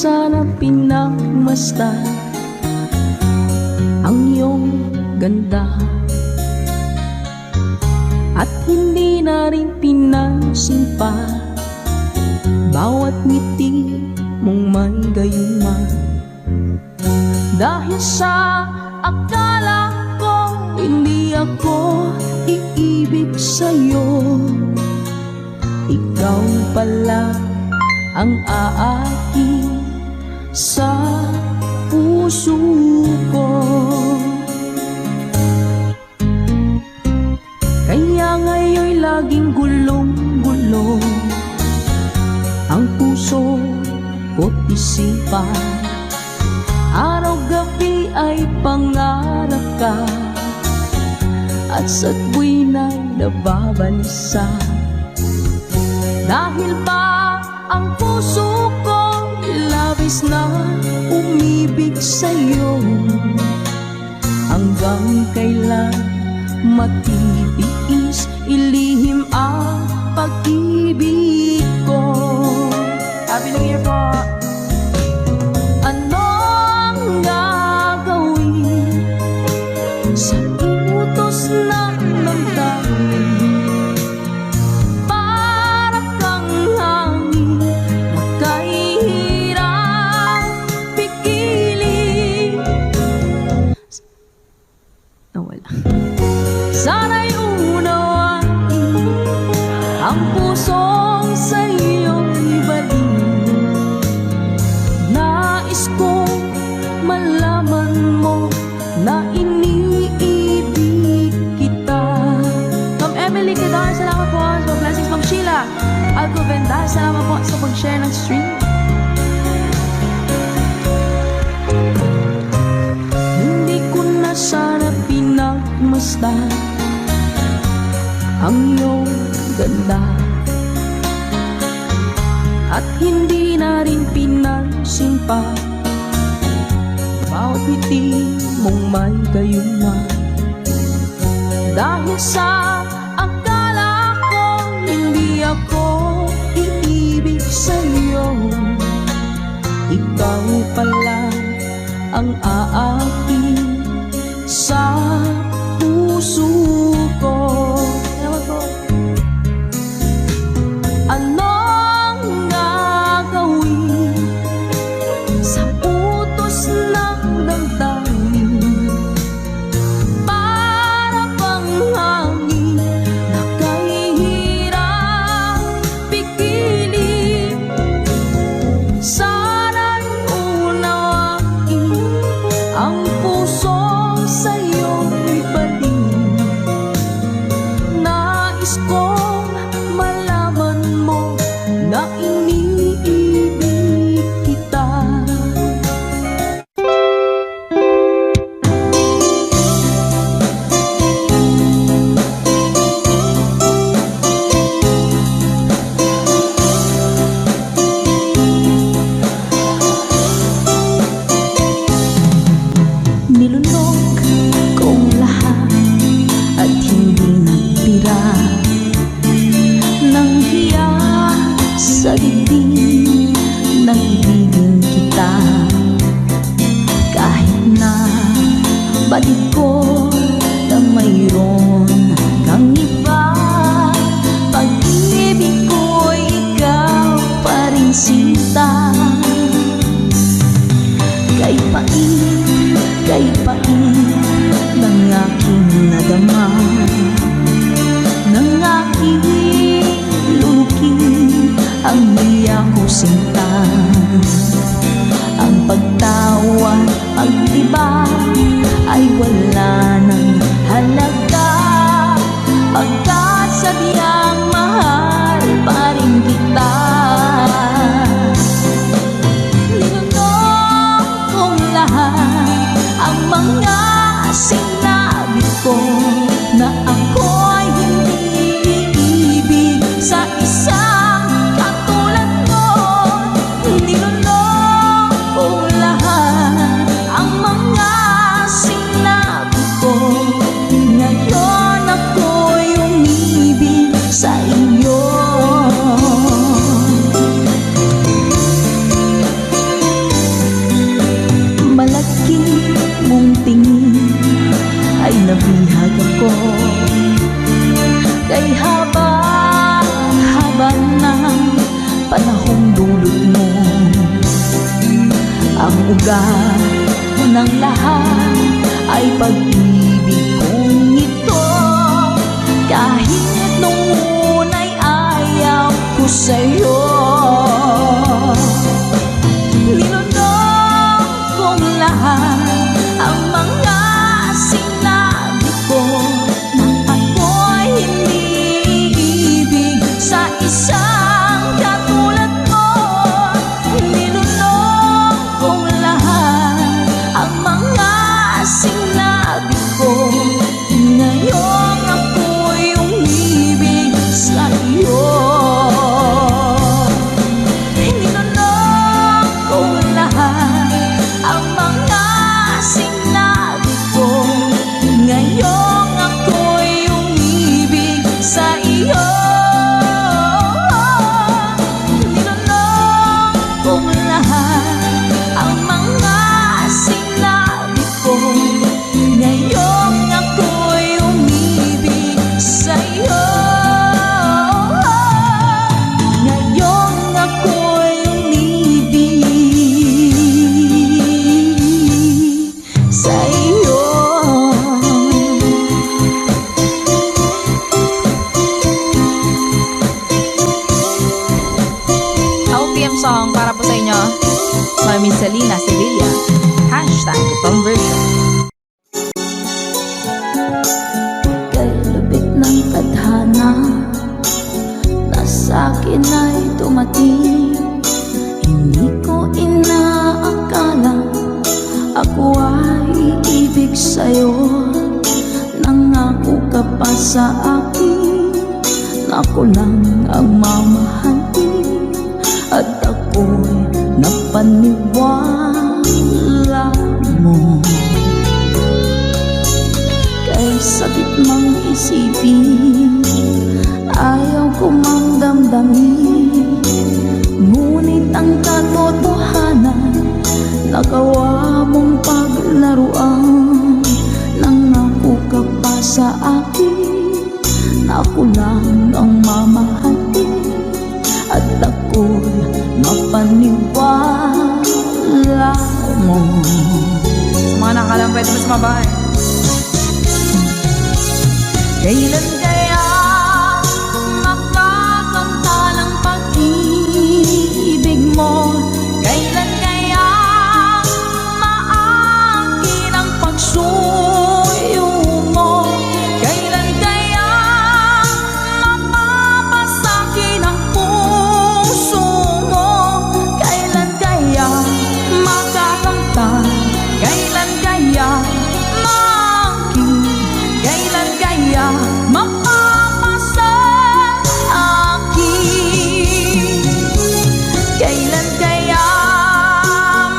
sana pinagmasdan ang iyong ganda, at hindi na rin pinansin pa bawat ngiti mong may gayuma. Dahil sa akala ko hindi ako iibig sa'yo, ikaw pala ang aaki sa puso ko. Kaya ngayon'y laging gulong-gulo ang puso ko't isipan. Araw-gabi ay pangarap ka, at sa tuwina'y nababalisa. Dahil ba ang puso ko labis na umibig sa'yo, hanggang kailan matitiis ilihim ang pag-ibig ko? Happy New Year po! Anong gagawin sa utos ng damdamin? Para kang hangin na kahirap pigilin. Nawala. Sana'y unawain ang pusong sa'yo'y balik. Nais kong malaman mo na iniibig kita. Ma'am Emily Quedar, salamat po sa blessings. Ma'am Sheila Alcovenda, salamat po sa pag-share ng stream. Hindi ko na sana pinagmasdan ang iyong ganda, at hindi na rin pinansin pa bawat ngiti mong may gayuma. Dahil sa akala ko hindi ako iibig sa'yo, ikaw pala ang aaki sa puso ko. Anong gagawin sa utos ng damdamin? Para bang hangin na kahirap pigilin. Sana'y unawain ang puso sa'yo'y balik. Nais kong malaman mo na iniibig kita. Nilunok kong lahat at hindi nagtira ng hiya sa dibdib ng ibigin kita. Kahit na batid ko na mayroon kang iba, pag-ibig ko'y ikaw pa rin sinta. Kay pait ng aking nadama, ng aking lulukin ang niya ko sinta. Ang pagtawa, pag-iba ay wala ng halaga, pagkat sadyang mahal pa rin kita. Ninunok kong lahat ang mga sinabi ko, na ako'y hindi iibig sa isang katulad mo. lugar. Unang lahat ay pag-ibig kong ito. Kahit nung una'y ayaw ko sa'yo, ninunong kong lahat ang mga sinabi ko nang ako'y hindi ibig sa isang katulad mo. Ninunong kong lahat ang mga sinabi ko, ngayong ako'y umibig sa iyo. Ninunong kong lahat ang mga sinabi ko, ngayong ako'y umibig sa iyo. Ninunong kong lahat ang mga sinabi ko, ngayong ako'y umibig sa iyo. Ngayong ako'y umibig sa iyo. OPM song para po sa inyo, Mami Selena Sevilla, #conversion. Kay lubik ng tadhana na sa'kin ay dumating, hindi ko inaakala ako ay iibig sa'yo. Nangako ka pa sa akin na ako lang ang mamahalin, at ako'y napaniwala mo. Kay sakit mang isipin, ayaw ko mang damdamin, ngunit ang katotohanan nagawa mong paglaruan. Nangako ka pa sa akin na ako lang ang mamahalin, at ako'y mapaniwala mo. Sa mga nakalang pwede mo sumabay. Kailan kaya makakanta ng pag-ibig mo? Kailan kaya maangkin ang pagsuyo mo? Kailan kaya mapapasakin ang puso mo? Kailan kaya makakanta? Kailan kaya maangkin? Kailan kaya mapapasa-akin? Kailan kaya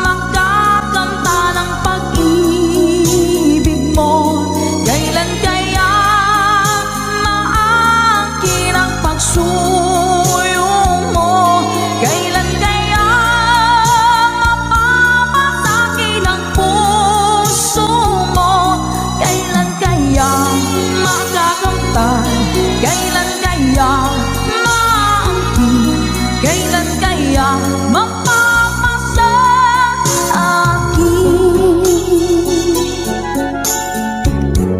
makakanta ng pag-ibig mo? Kailan kaya maangkin ang pagsuyo mo? Kailan kaya mapapasakin ang puso mo? Kailan kaya makakanta? Kailan kaya maangkin? Kailan kaya mapapasa-akin?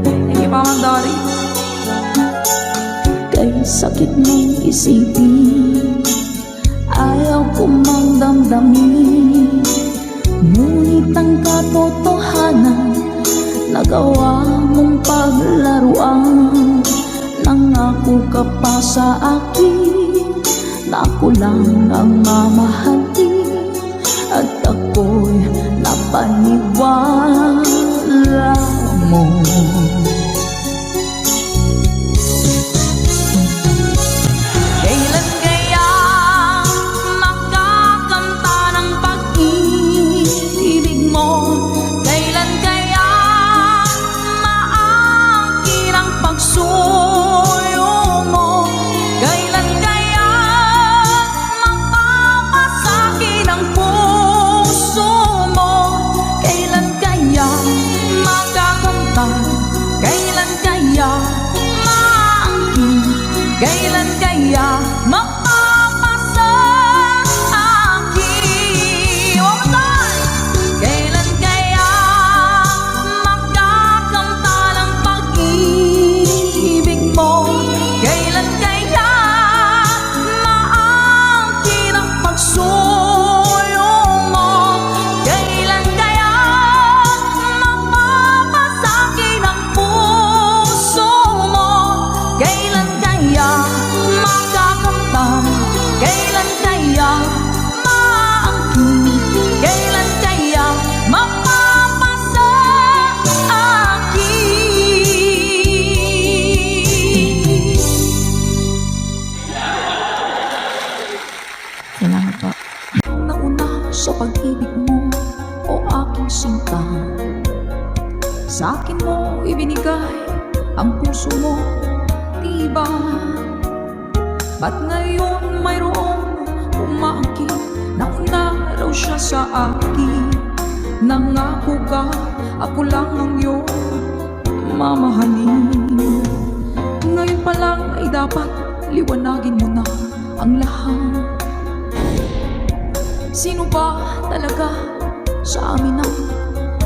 Thank you, Mama Dory. Kay sakit mong isipin, ayaw ko mang damdamin, ngunit ang katotohanan nagawa mong paglaruan. Nangako ka pa sa akin na ako lang ang mamahalin, at ako'y napaniwala mo. Kailan kaya makakanta ng pag-ibig mo? Kailan kaya maangkin ang pagsuyo mo? Kailan kaya mapapasakin ang puso mo? Kailan kaya makakanta? Kailan kaya maangkin? Kailan kaya mapapasa-akin? One more time. Sa akin mo ibinigay ang puso mo, diba? Ba't ngayon mayroong umaakit na una raw siya sa akin? Nangako ka, ako lang ang iyong mamahalin. Ngayon pa lang ay dapat liwanagin mo na ang lahat. Sino ba talaga sa amin ang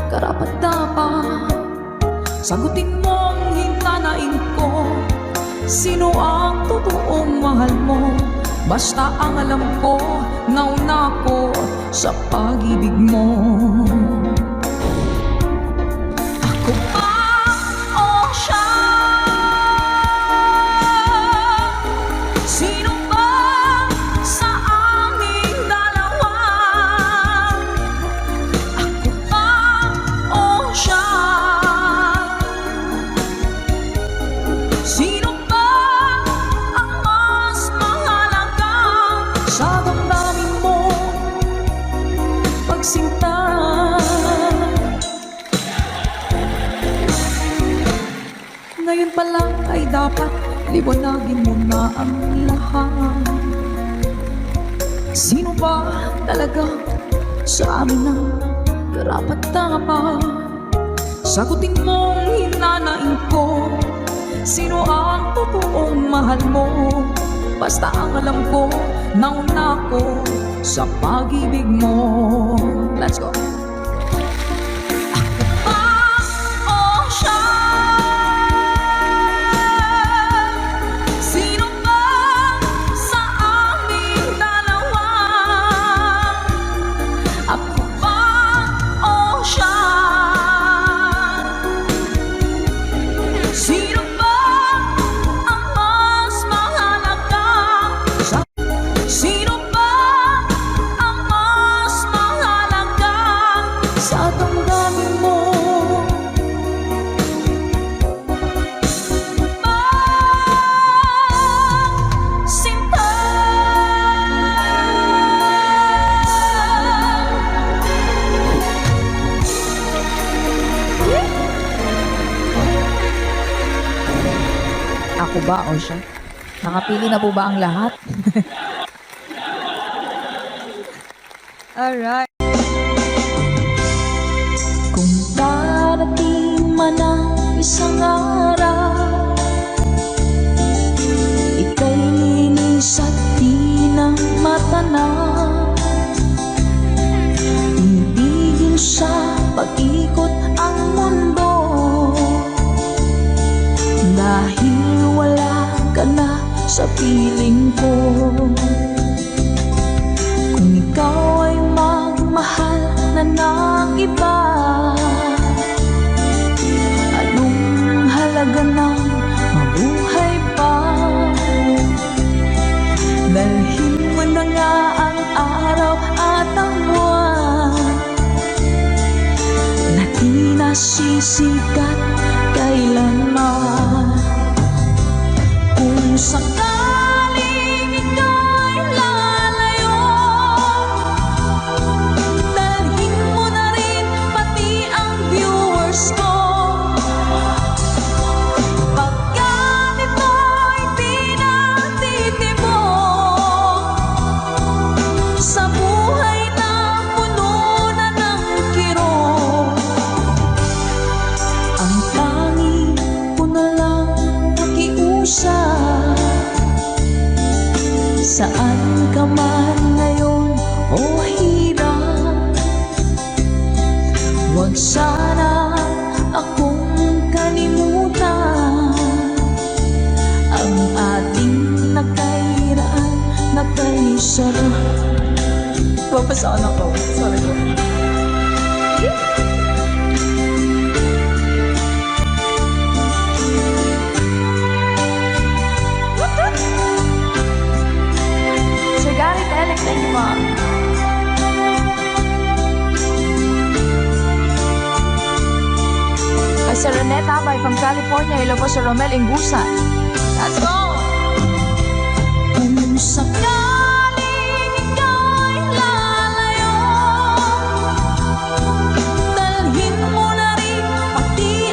karapat-dapat? Sagutin mo ang hinanain ko. Sino ang totoong mahal mo? Basta ang alam ko, nauna ko sa pag-ibig mo. Ako ba o siya? Sino ba sa aming dalawa? Ako ba o siya? Sino ba ang mas mahalaga sa damdamin mo pagsinta? Ngayon pa lang ay dapat liwanagin mo na ang lahat. Sino ba talaga sa amin ang karapat-dapat? Sagutin mo ang hinanain ko. Sino ang totoong mahal mo? Basta ang alam ko, nauna ko sa pag-ibig mo. Let's go. Ako ba o siya? Sino ba sa aming dalawa? Ako ba o siya? Sino ba ang mas mahalaga? Sino ba ang mas mahalaga sa damdamin mo? Sinta. Ako ba o siya? Nakapili na po ba ang lahat? Alright. Kung darating man ang isang araw, ika'y linis at di na matanaw, tinigil sa pag-ikot ang mundo, dahil wala ka na sa piling ko. Kung ikaw ay magmahal na ng iba, anong halaga ng mabuhay pa? Dalhin mo na nga ang araw at ang buwan na di nasisikat kailanman. Kung sakaling ika'y lalayo, dalhin mo na rin pati ang viewers ko. Pagkat ito'y di natitibok sa buhay na puno na ng kirot, ang tanging ko na lang pakiusap. Saan ka man ngayon o hirap, huwag sana akong kalimutan. Ang ating nakairaan, nakaisarap. Papasaan ako. Sorry ko. Sir Gary Telek, thank you, Mom. Kay Sir Reneta Abay from California, hello po Sir Romel Ingusan. Let's go! Kung sakaling ika'y lalayo, dalhin mo na rin pati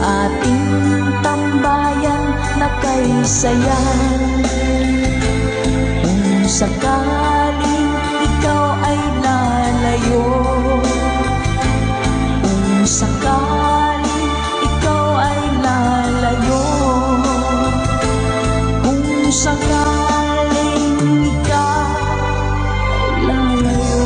ating tambayan na kay saya. Kung sakaling ikaw ay lalayo, kung sakaling ikaw ay lalayo, kung sakaling ikaw ay lalayo.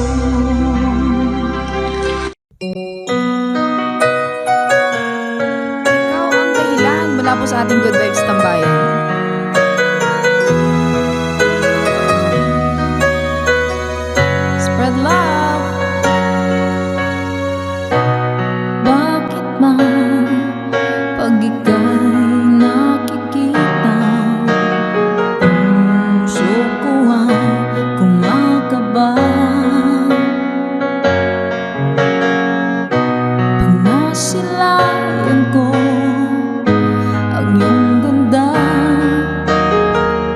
Ikaw ang dahilan mula po sa ating Good Vibes Tambayan. Spread love. Bakit man pag ika'y nakikita, puso ko ay kumakaba? Pag nasilayan ko ang iyong ganda,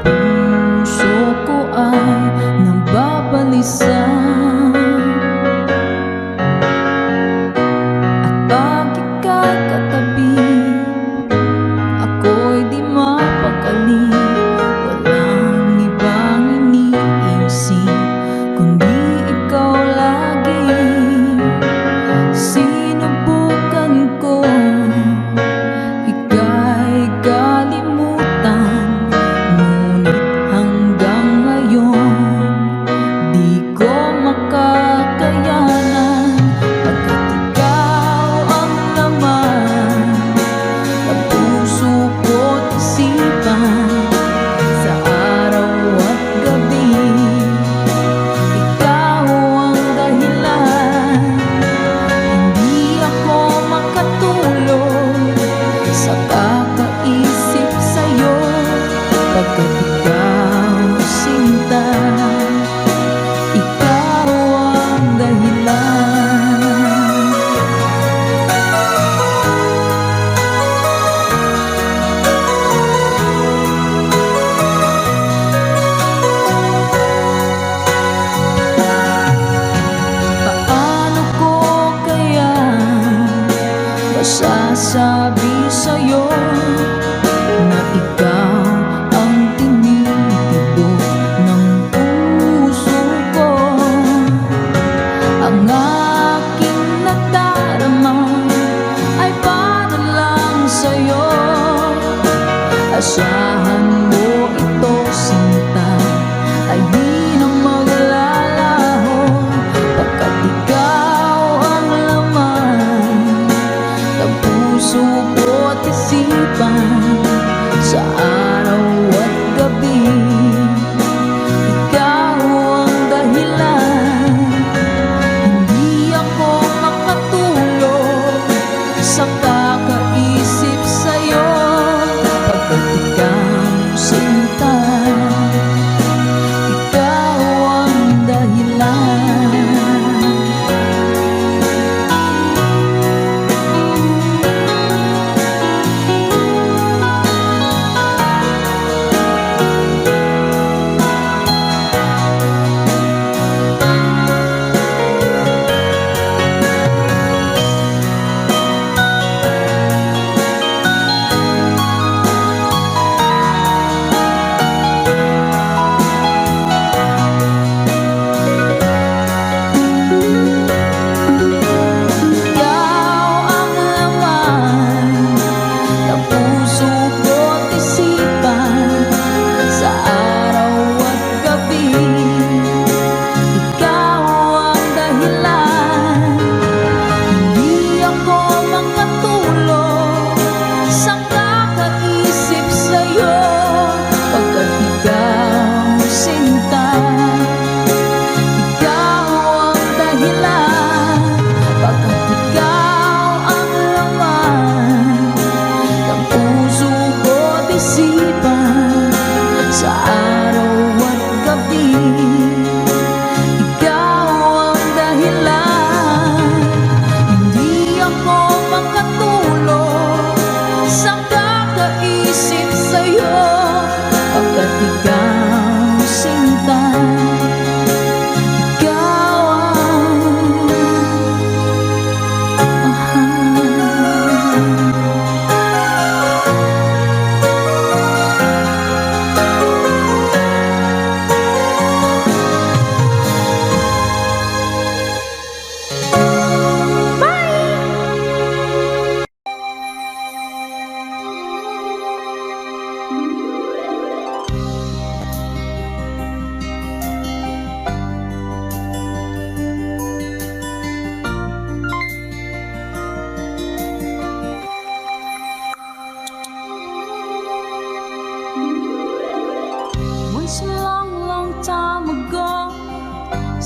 puso ko ay nababalisa. Pag ika'y katabi, ako'y di mapakali. Walang ibang iniisip kundi ikaw lagi. Sinubukan ko ika'y kalimutan, ngunit hanggang ngayon di ko makakayanan. Pagkat ikaw ang laman ng puso ko't isipan, sa araw at gabi ikaw ang dahilan. Hindi ako makatulog sa kakaisip sa'yo, pagkat ikaw sinta, ikaw ang dahilan. Paano ko kaya masasabi sa'yo na ikaw ang tinitibok ng puso ko? Ang aking nadarama ay para lang sa'yo. Asahan mo ito, sinta, ay di na maglalaho, pagkat ikaw ang laman ng puso ko't isipan, sa araw at gabi ikaw ang dahilan. Hindi ako makatulog sa kakaisip sa'yo, pagkat ikaw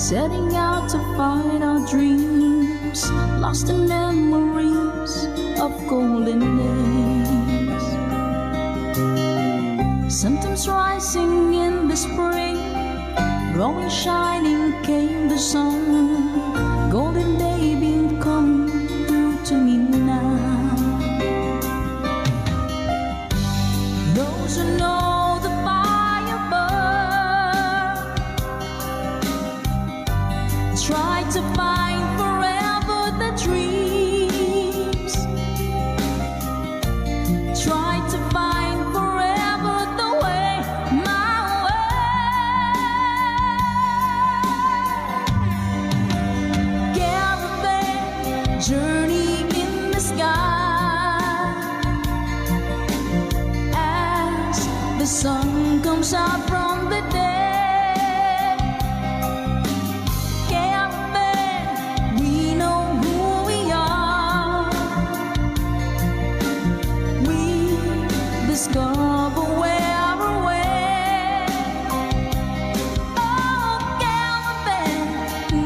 setting out to find our dreams, lost in memories of golden days. Sometimes rising in the spring, growing shining came the sun. Golden day beam come through to me now. Those who know the fire burn try to find forever the dreams, try to find forever the way, my way. Caravan journey in the sky as the sun comes out from the day. Discover where we're way. Oh, caravan,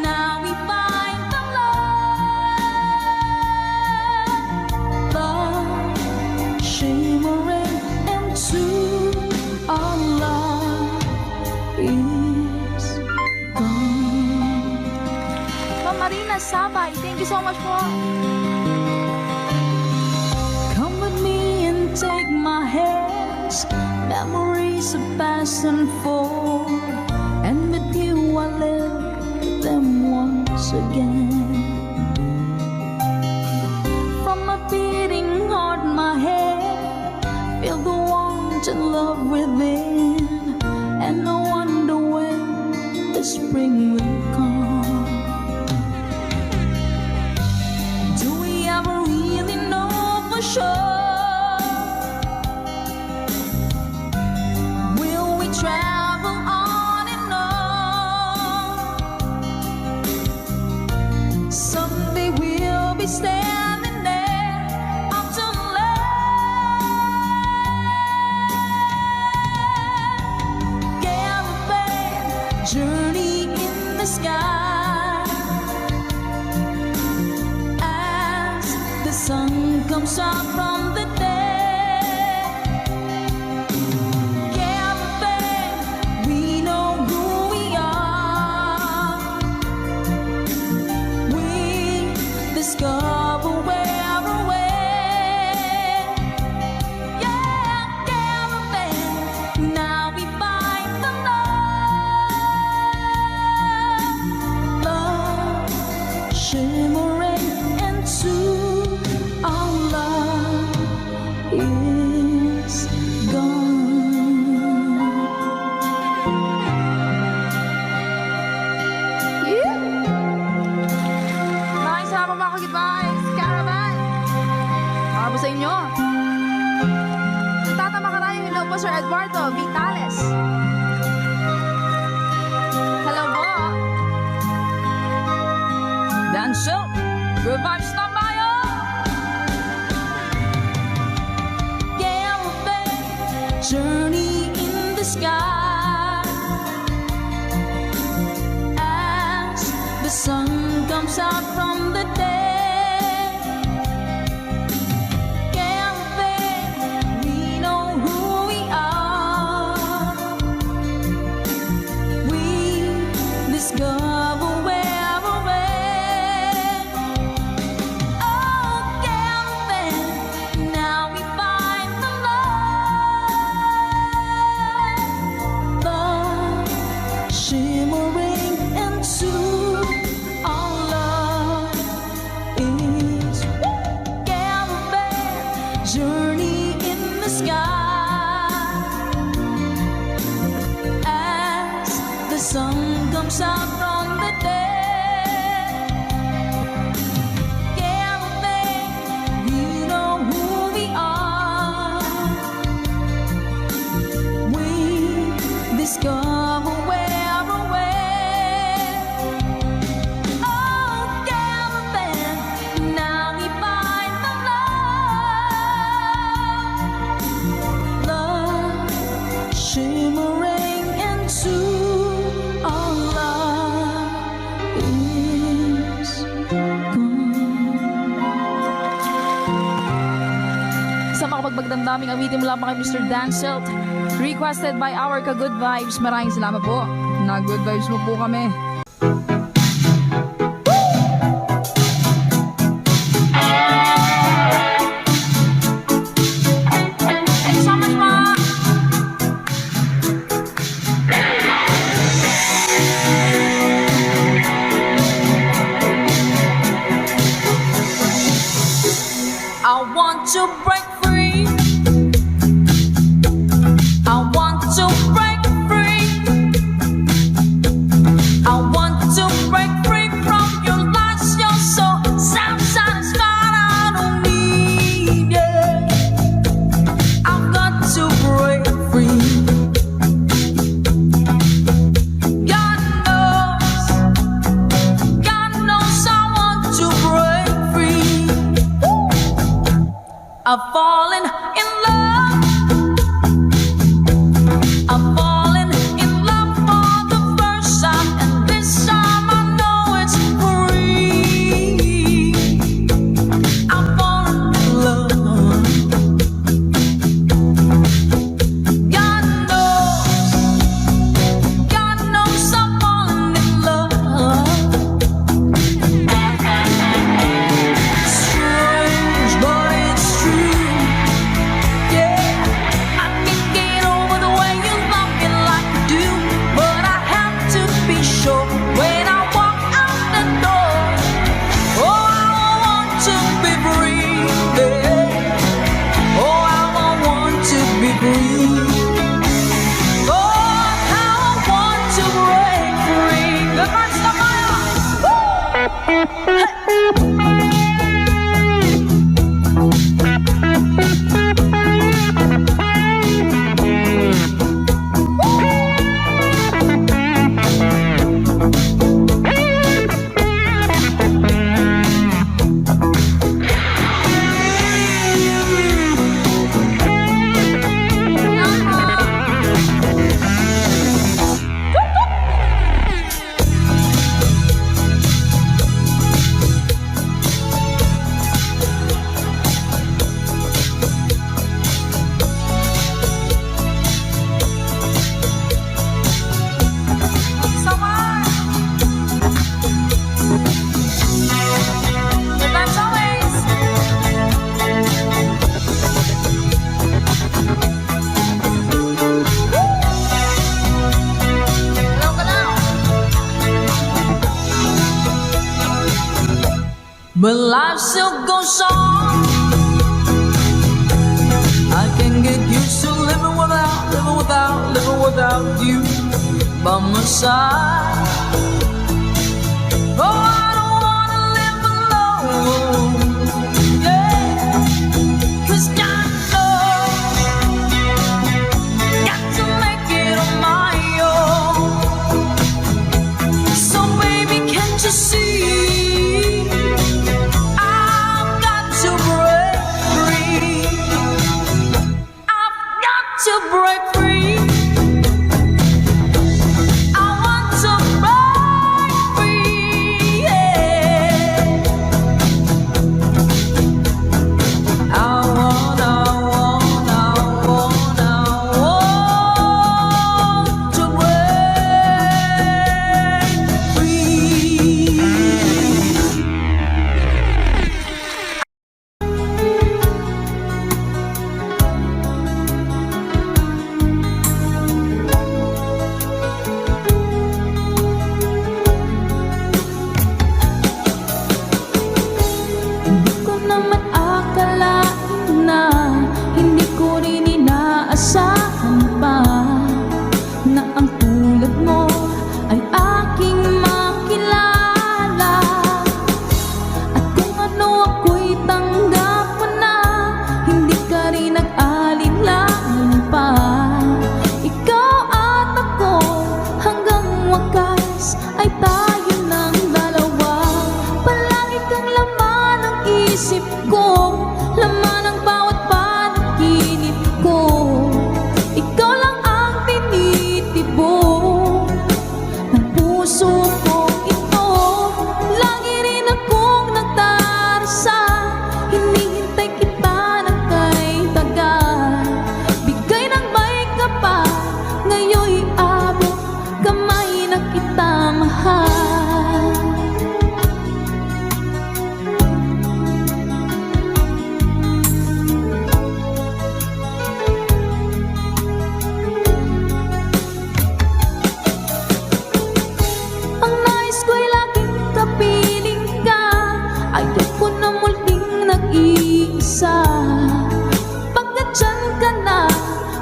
now we find the love shimmering into our love is gone. Ma'am Marina Sabay, thank you so much po. Come with me and take my hands, memories of past unfold, and with you I live them once again. From my beating heart, my head, feel the warmth and love within, and I wonder when the spring will come. Do we ever really know for sure? Travel on and on. Someday we'll be standing there up to land. Caravan journey in the sky as the sun comes out from the day. Discover where we're way. Yeah, caravan, now we find the love shimmering into our love is gone. Nice, salamat mga ka-goodbyes. Caravan. Para po sa inyo. Tatama ka tayo. Hello po, Sir Eduardo Vitales. Hello po. Dance up, good vibes tambayo. Caravan journey in the sky as the sun comes out from the day. Caravan, we know who we are. We discover where we're way. Oh, caravan, now we find the love shimmering into our love is caravan journey in the sky as the sun comes out from the day. Caravan, we know who we are. We discover where we're way. Oh, caravan, now we find the love Isa makapagbagdamdaming awitin mula pa kay Mr. Danselt. Requested by our ka-good vibes. Maraming salamat po. Na-good vibes mo po kami. Thank you so much, ma! I want to break free. I want to break free. I want to break free from your lies. You're so satisfied. I don't need it. I've got to break free. God knows I want to break free. I've fallen in love. I've fallen in love for the first time, and this time I know it's free. I've fallen in love. God knows I've fallen in love. Strange, but it's true. Yeah, I can't get over the way you love me like you do, but I have to be sure when I walk out the door. Oh, I want to be free. Yeah. Oh, I want to be free. Oh, how I want to break free. Good night, Samaya. But life still goes on. I can get used to living without you by my side. Oh, I don't wanna live alone. Yeah, 'cause God knows, got to make it on my own. So baby, can't you see? To break free, I want to break free, yeah. I want to break free.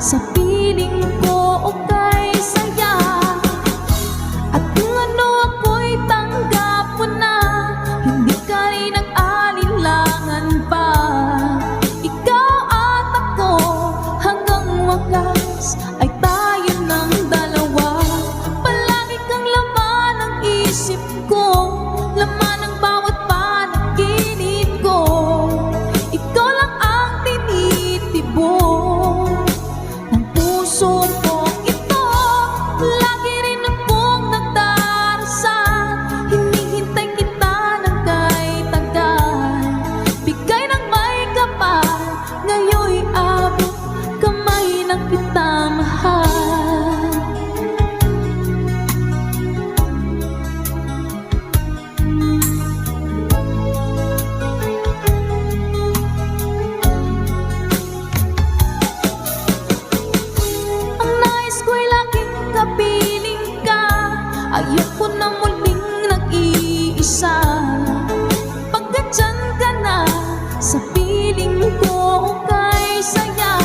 sa piling ko o kay saya. At kung ano ako'y tanggap mo na, hindi ka rin nag-alinlangan pa. Ikaw at ako hanggang wakas ay tayo ng dalawa. Palagi kang laman ng isip ko, laman ng bawat panaginip ko. Ikaw lang ang tinitibok ng puso ko ito. Lagi rin akong nagdarasal, hinihintay kita ng kay tagal. Bigay ng may kapal, ngayon'y abot kamay ng kita mahal. Ang nais ko'y laging kapiling ka, ayoko na muling nag-iisa. Pagkat dyan ka na sa piling ko o kay saya.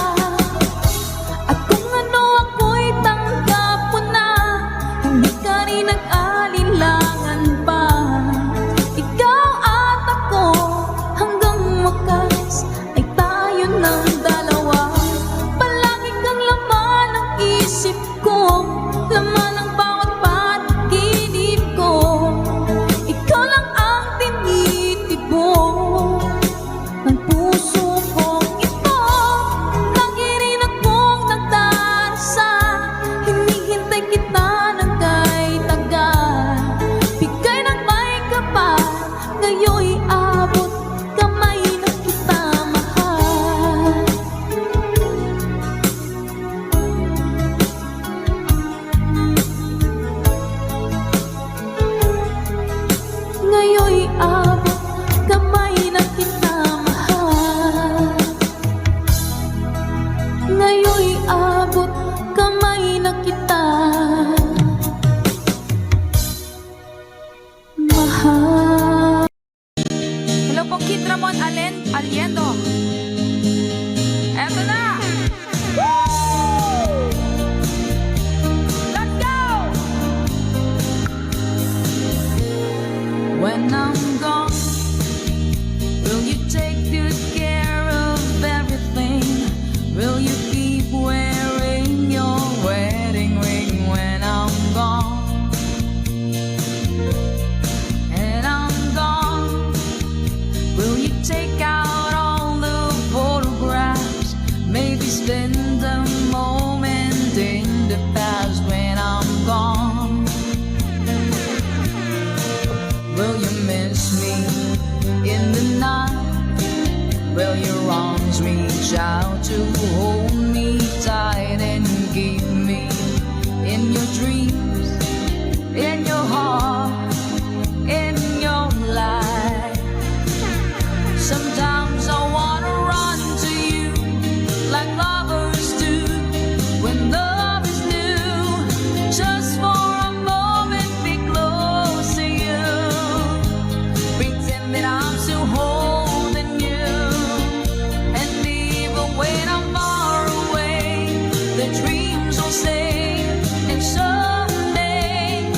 At kung ano ako'y tanggap mo na, hindi ka rin nag-alinlangan pa. Ikaw at ako hanggang wakas ay tayo ng dalawa. Palagi kang laman ng isip ko, laman ng bawat panaginip ko. Ikaw lang ang tinitibok ng puso ko ito. Lagi rin akong nagdarasal, hinihintay kita ng kay tagal. Bigay ng may kapal, ngayon'y abot kamay na kita mahal. Ngayon'y abot kamay na kita mahal. Ngayon'y abot kamay na kita mahal. Hello po, Kid Ramon Aliendo. Eto na! Woo! Let's go! When I'm gone, will you take good care of everything? Will you keep wearing your wedding ring when I'm gone? And I'm gone, will you take out all the photographs? Maybe spend a moment in the past when I'm gone. Will you miss me in the night? Will your arms reach out to hold me tight and keep me in your dreams, in your heart, in your life? Sometimes I wanna run to you like lovers do when love is new. Just for a moment be close to you, pretend that I'm still holding you. And even when I'm far away, the dreams will stay. And someday,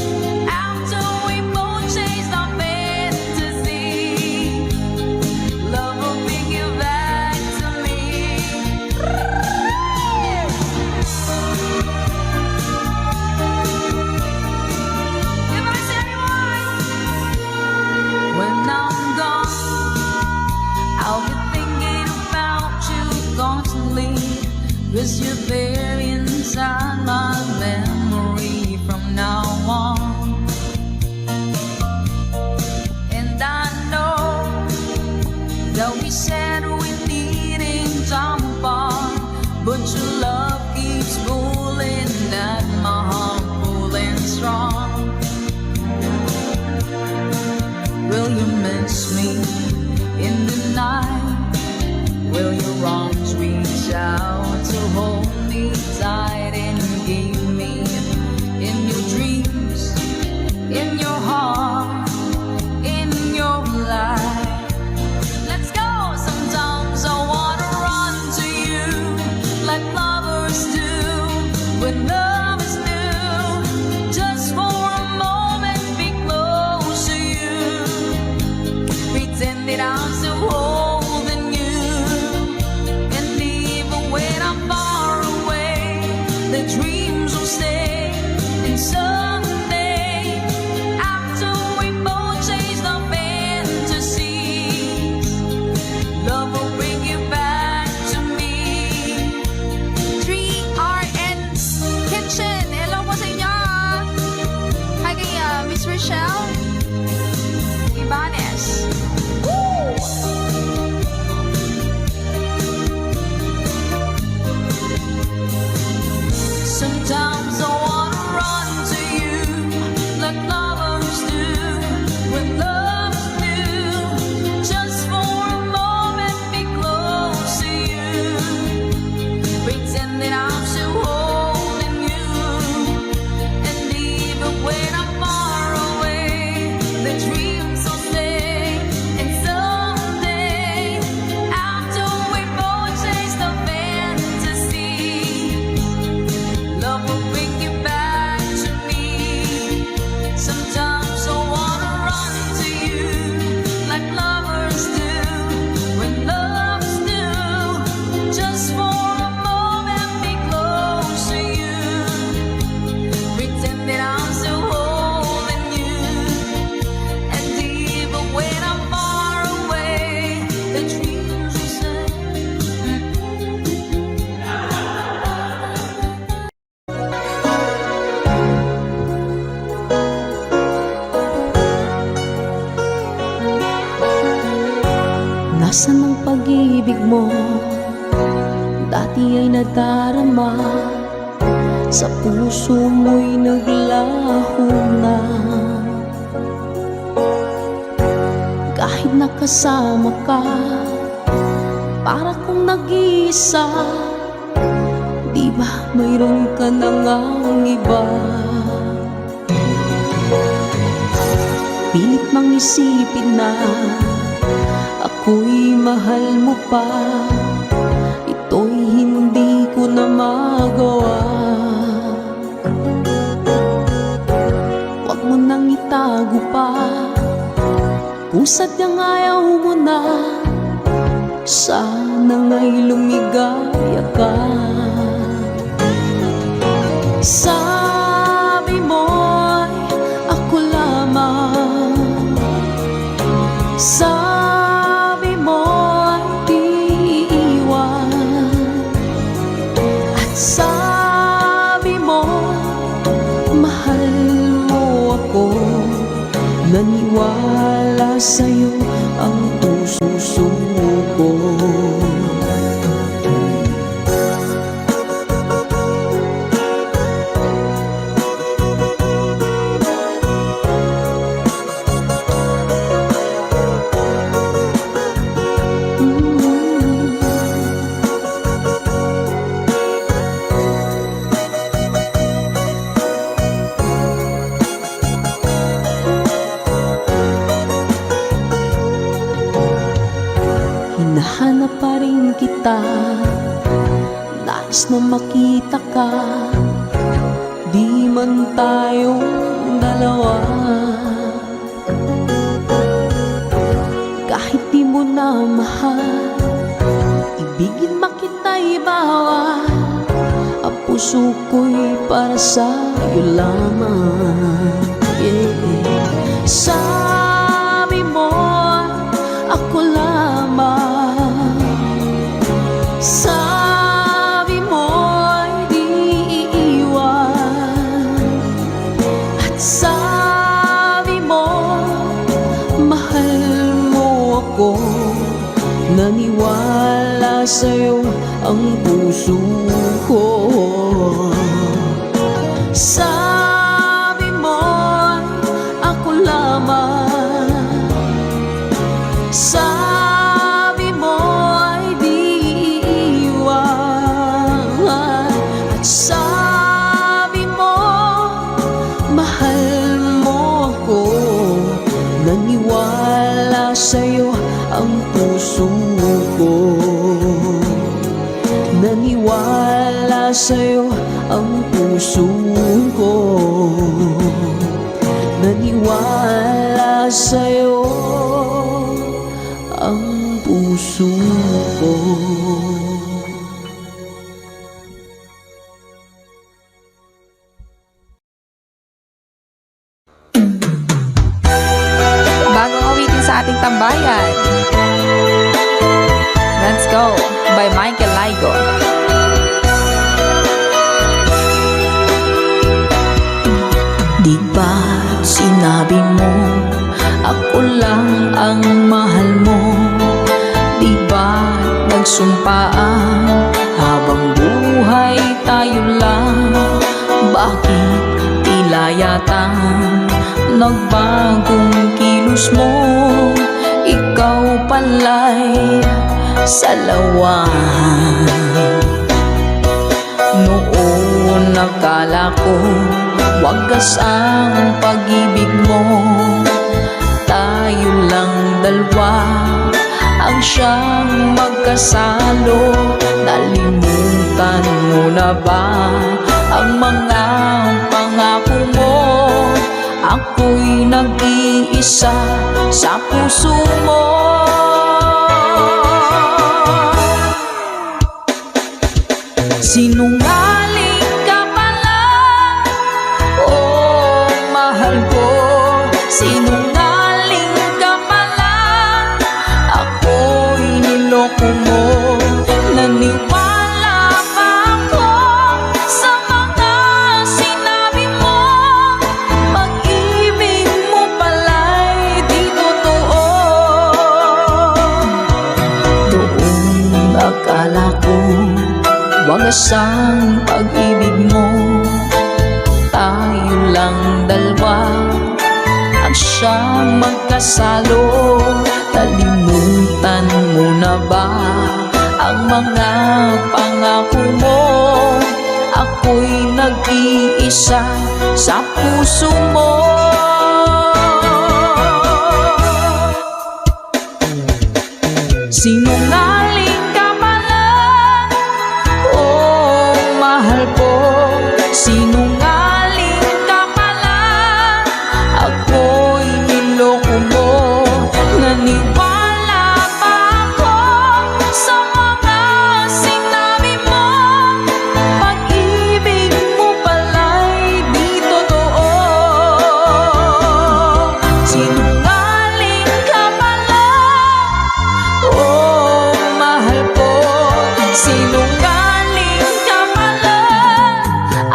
after we both chased our fantasy, love will bring you back to me. If I say when I'm gone, I'll be thinking about you constantly, 'cause you're there inside my memory from now on. And I know that we said we needed time apart, but your love keeps pulling at my heart, pulling strong. Will you miss me in the night? Will your arms reach out to hold me tight and keep me in your dreams, in your heart, in your life? Let's go! Sometimes I wanna run to you like lovers do dreams will stay. And someday, after we both chase our fantasies, love will bring you back to me. 3RN's Kitchen. Hello po sa inyo. Hi kay Miss Rochelle Ibanez. Woo! Sometimes I wanna run to you like lovers do when love's new. Just for a moment, be close to you. Pretend that I'm still holding you, and even when I'm far away, the dreams will stay. And someday, after we both chase the fantasy, love will bring you back to me. Sometimes I wanna run to you like lovers do when love's new. Just for a moment, be close to you. Pretend that I'm still holding you, and even when I'm far away, the dreams will say. Nasaan ang pag-ibig mo? Dati ay nadarama, sa puso mo'y naglaho na. Kahit nakasama ka, para kong nag-iisa. Di ba mayroon ka na ngang iba? Pilit mang isipin na ako'y mahal mo pa. Ito'y hindi ko na magawa. Huwag mo nang itago pa, kung sadyang ayaw mo na. Sana nga'y lumigaya ka. Sabi mo'y ako lamang, sabi mo'y di iwan, at sabi mo mahal mo ako. Naniwala sa'yo ang puso ko. Hinahanap pa rin kita, nais na makita ka. Di man tayong dalawa, kahit di mo na mahal, ibigin makita'y bawal. Ang puso ko'y para sa'yo lamang, yeah. Sabi mo ako lamang, sabi mo'y di iiwan, at sabi mo mahal mo ako. Naniwala sa'yo ang puso ko. Sabi mo'y ako lamang, sabi mo'y di iiwan, at sabi mo mahal mo ako. Naniwala sa'yo ang puso ko. Naniwala sa'yo ang puso ko. Naniwala sa'yo ang puso ko. ba't sinabi mo ako lang ang mahal mo? Di ba't nagsumpaan habang buhay tayo lang? Bakit tila yata nagbagong kilos mo? Ikaw pala'y salawan. Noon nakala ko wagas ang pag-ibig mo. Tayo lang dalawa ang siyang magkasalo. Nalimutan mo na ba ang mga pangako mo? Ako'y nag-iisa sa puso mo. Sinungaling ka pala, oh mahal ko. Sinungaling ka pala, ako'y niloko mo. Naniwala pa ako sa mga sinabi mo. Pag-ibig mo pala'y di totoo. Doon akala ko wagas ang pag-ibig mo. Tayo lang dalawa ang siyang magkasalo. Nalimutan mo na ba ang mga pangako mo? Ako'y nag-iisa sa puso mo. Sinungaling ka pala, oh mahal ko. Sinungaling ka pala, ako'y niloko mo. Naniwala pa ako sa mga sinabi mo. Pag-ibig mo pala'y di totoo. Sinungaling ka pala, oh mahal ko. Sinungaling ka pala,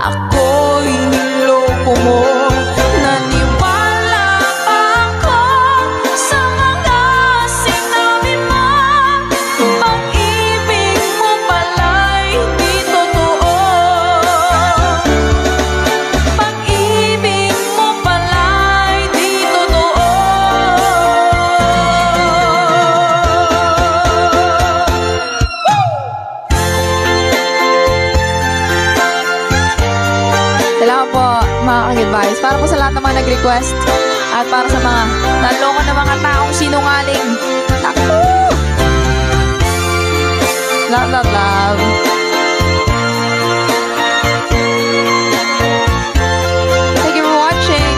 ako'y niloko mo. Naniwala pa ako sa mga sinabi mo. Pag-ibig mo pala'y di totoo. Pag-ibig mo pala'y di totoo. Salamat po mga ka-advice. Para po sa lahat ng mga nag-request at para sa mga naloko na mga taong sinungaling. Naku! Love, love, love. Thank you for watching.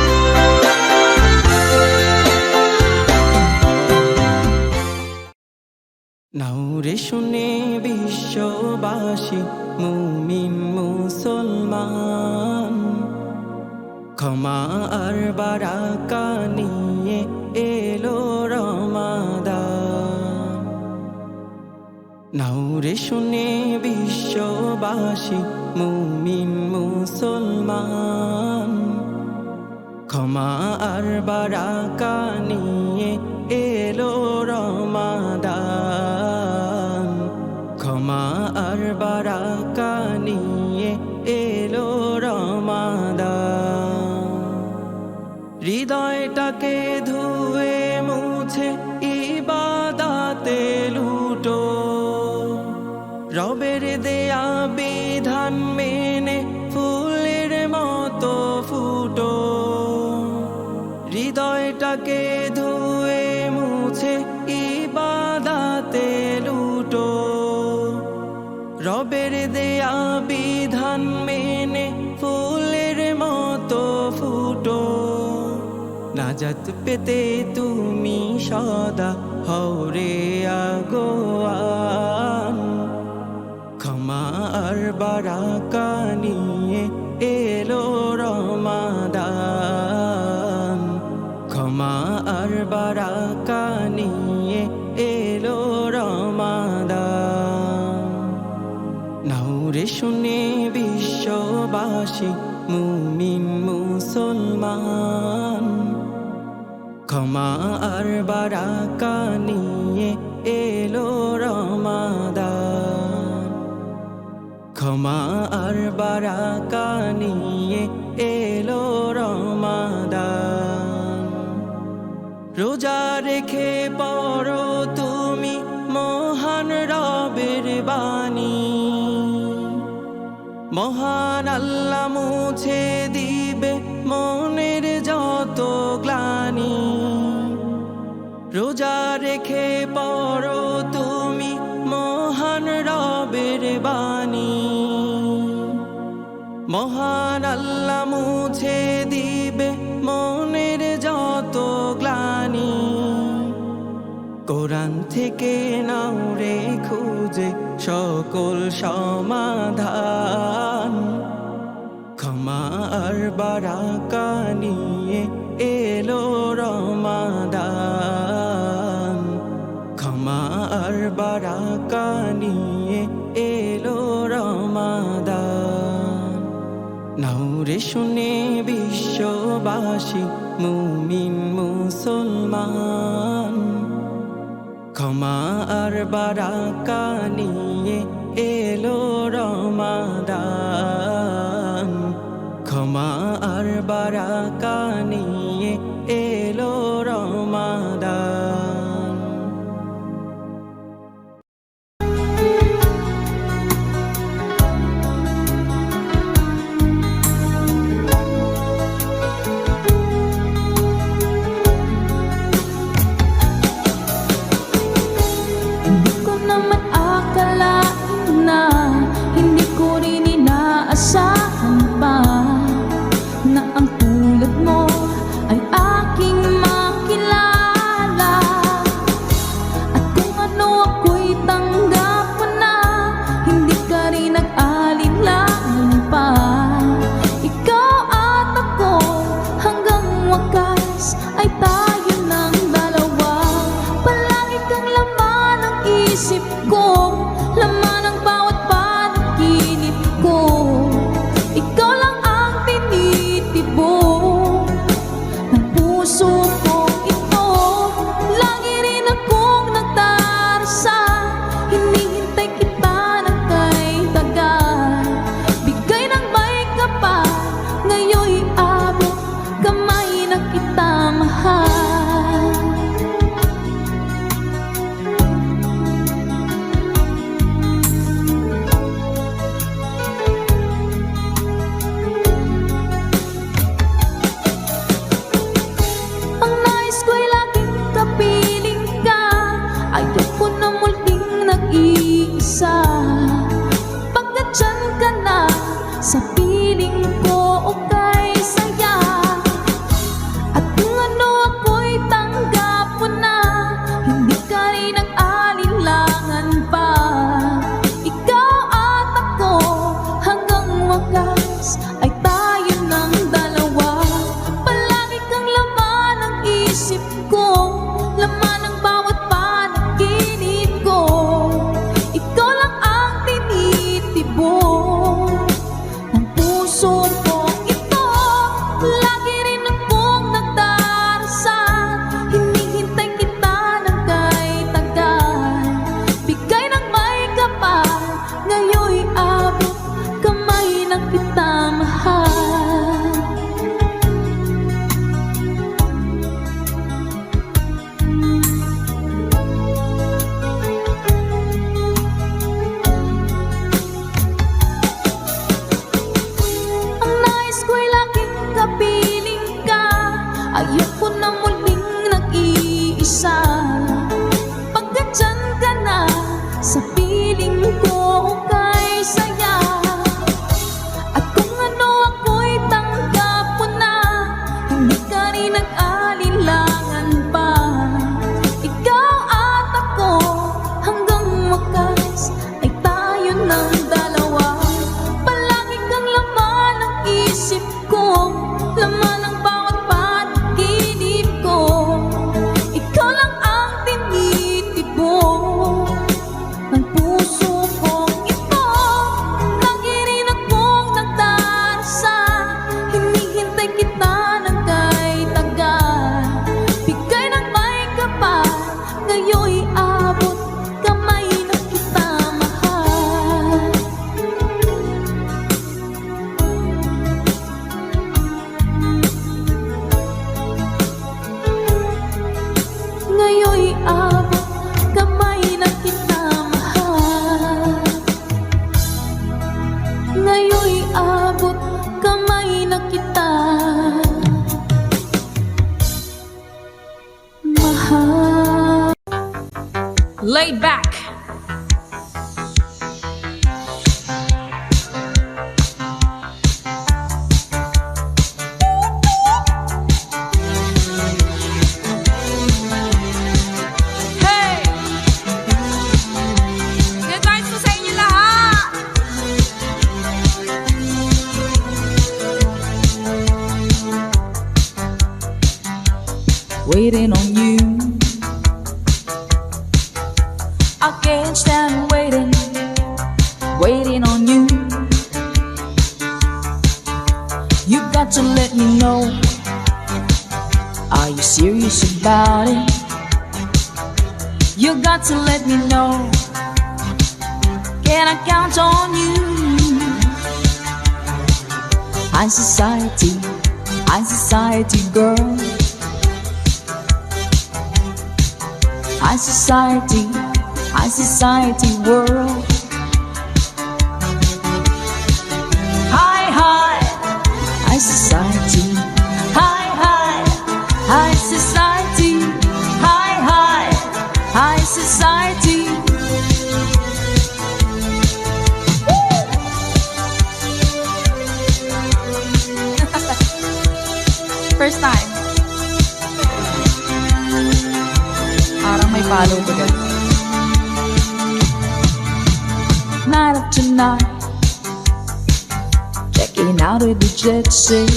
নাউরে শুনে বিশ্ববাসী মুমিন মুসলমান, ক্ষমা আর বারাকা নিয়ে এলো রমাদান। নাউরে শুনে বিশ্ববাসী মুমিন মুসলমান, ক্ষমা আর বারাকা নিয়ে এলো রমাদান। ক্ষমা আর বারাকা নিয়ে এলো রমাদান। হৃদয়টাকে ধুয়ে মুছে ইবাদাতে লুটো, রবের দেয়া বিধান মেনে ফুলের মতো ফুটো। হৃদয়টাকে ধুয়ে মুছে ইবাদাতে লুটো, রবের দেয়া বিধান মেনে ফুলের মতো ফুটো। নাজাত পেতে তুমি সদা হও রে আগোয়ান। ক্ষমা আর বারাকা নিয়ে এলো রমাদান। ক্ষমা আর বারাকা নিয়ে এলো রমাদান। নাউরে শুনে বিশ্ববাসী মুমিন মুসলমান ক্ষমা আর বারাকা নিয়ে এলো রমাদান ক্ষমা আর বারাকা নিয়ে এলো রমাদান রোজা রেখে পড়ো তুমি মহান রবের বাণী মহান আল্লাহ মুছে দিবে মনের যত গ্লানি রোজা রেখে পড়ো তুমি মহান রবের বাণী মহান আল্লাহ মুছে দিবে মনের যত গ্লানি কোরআন থেকে নাও রে খুঁজে সকল সমাধান ক্ষমা আর বারাকা নিয়ে এলো রমাদান ক্ষমা আর বারাকা নিয়ে এলো রমাদান নাও রে শুনে বিশ্ববাসী মুমিন মুসলমান ক্ষমা আর বারাকা নিয়ে এলো রমাদান ক্ষমা আর বারাকা নিয়ে এলো রমাদান Hindi ko naman akalain na hindi ko rin inaasahan pa na ang tulad mo ay aking makilala. At kung ano ako'y tanggap mo na, hindi ka rin nag-alinlangan pa. Ikaw at ako hanggang wakas ay tayo ng dalawa. Palagi kang laman ng isip ko, laman ng bawat panaginip ko. Ikaw lang ang tinitibok ng puso ko ito. Lagi rin akong nagdarasal, hinihintay kita ng kay tagal. Bigay ng may kapal, ngayon'y abot kamay na kita mahal. Ang nais ko'y laging kapiling ka, ayoko na muling nag-iisa. Pagkat dyan ka na, sa piling ko okay saya. At kung ano ako'y tanggap mo na, hindi ka rin nag-alinlangan pa. Ikaw at ako hanggang wakas ay tayo ng dalawa. Palagi kang laman ng isip ko, laman ng bawat panaginip ko. Ikaw lang ang tinitibok ng puso ko ito. Lagi rin akong nagdarasal, hinihintay kita ng kay tagal. Bigay ng may kapal, ngayon'y abot kamay na kita mahal. Ang nais ko'y laging kapiling ka, ayoko na muling nag-iisa. Pagkat dyan ka na, sa piling ko okay saya. At kung ano ako'y tanggap mo na, hindi ka rin nag-alinlangan pa. Ikaw at ako hanggang wakas ay tayo ng dalawa. Palagi kang laman ng isip ko, laman ng bawat panaginip ngayon'y abot kamay na kita, mahal. Laid back. Hey! Good night po sa inyo lahat! Waiting on you, I can't stand waiting, waiting on you. You got to let me know, are you serious about it? You got to let me know, can I count on you? High society girl, high society world. High society, high society, high society. First time. Parang may follow to guys. Night after night, checking out of the jet set.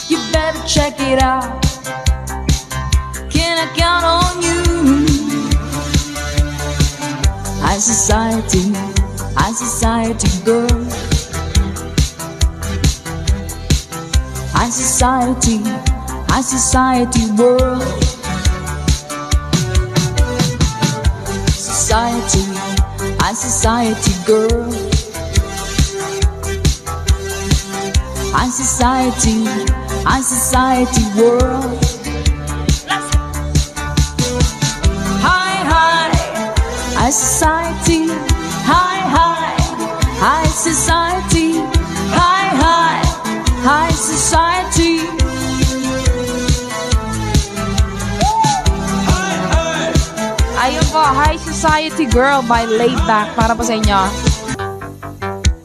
You better check it out, can I count on you? High society girl, high society world. High society girl, high society world. High society, high society, high society. Ayun po, High Society Girl by Laid Back. Para po sa inyo.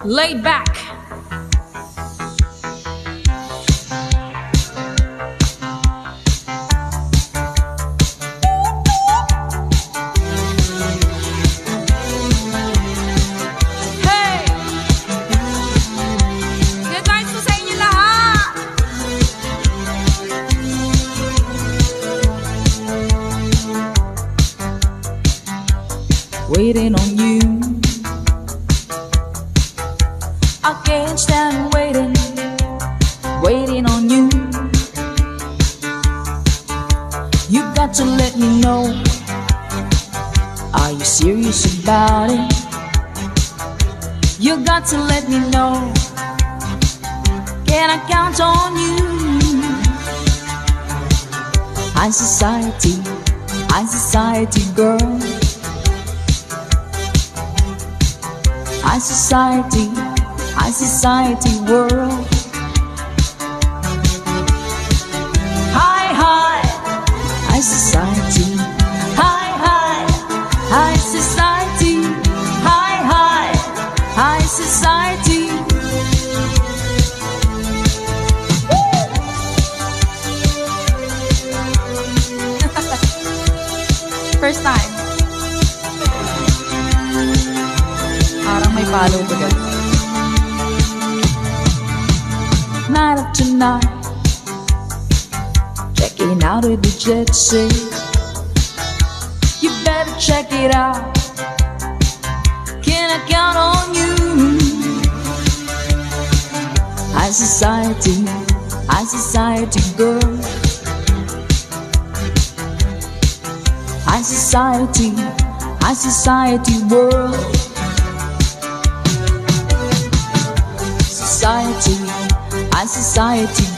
Laid Back. Hey! Good night po sa inyo lahat! Waiting on you, I can't stand waiting, waiting on you. You got to let me know, are you serious about it? You got to let me know, can I count on you? High society girl, high society world. High society, high society, high society. First time. Parang may follow to guys. Night after night, checking out of the jet set. You better check it out, can I count on you? High society girl, high society world. High society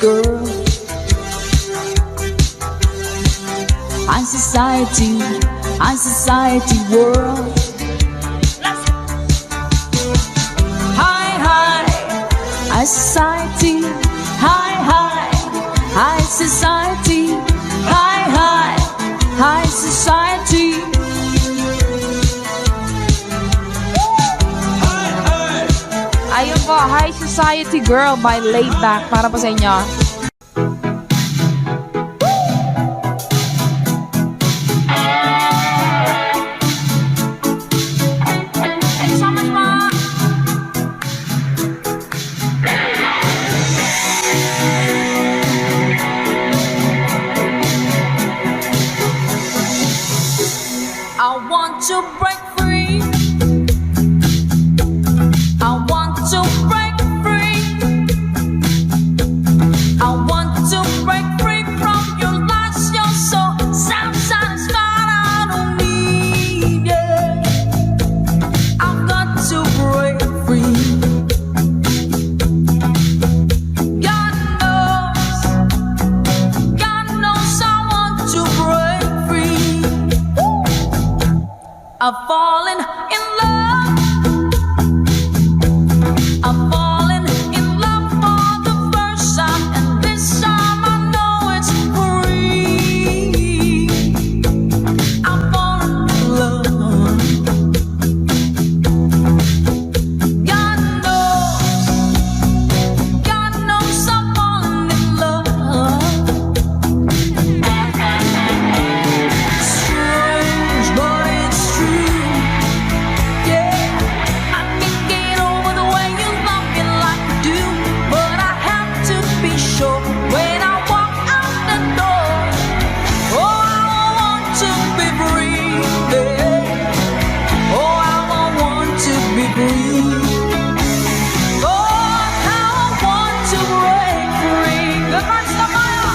girl, high society world. Ayun po, High Society Girl by Laid Back. Para po sa inyo. Thank you so much, Ma. I want to break free. I want to break free. I want to break free from your lies. You're so self-satisfied. I don't need it. I've got to break free. God knows I want to break free. I've fallen in love. I've fallen in love for the first time, and this time I know it's free. I've fallen in love. God knows I've fallen in love. Strange, but it's true. Yeah, I can't get over the way you love me like you do, but I have to be sure when I walk out the door. Oh, I want to be free. Yeah. Oh, I want to be free. Oh, how I want to break free. Good night, Samaya.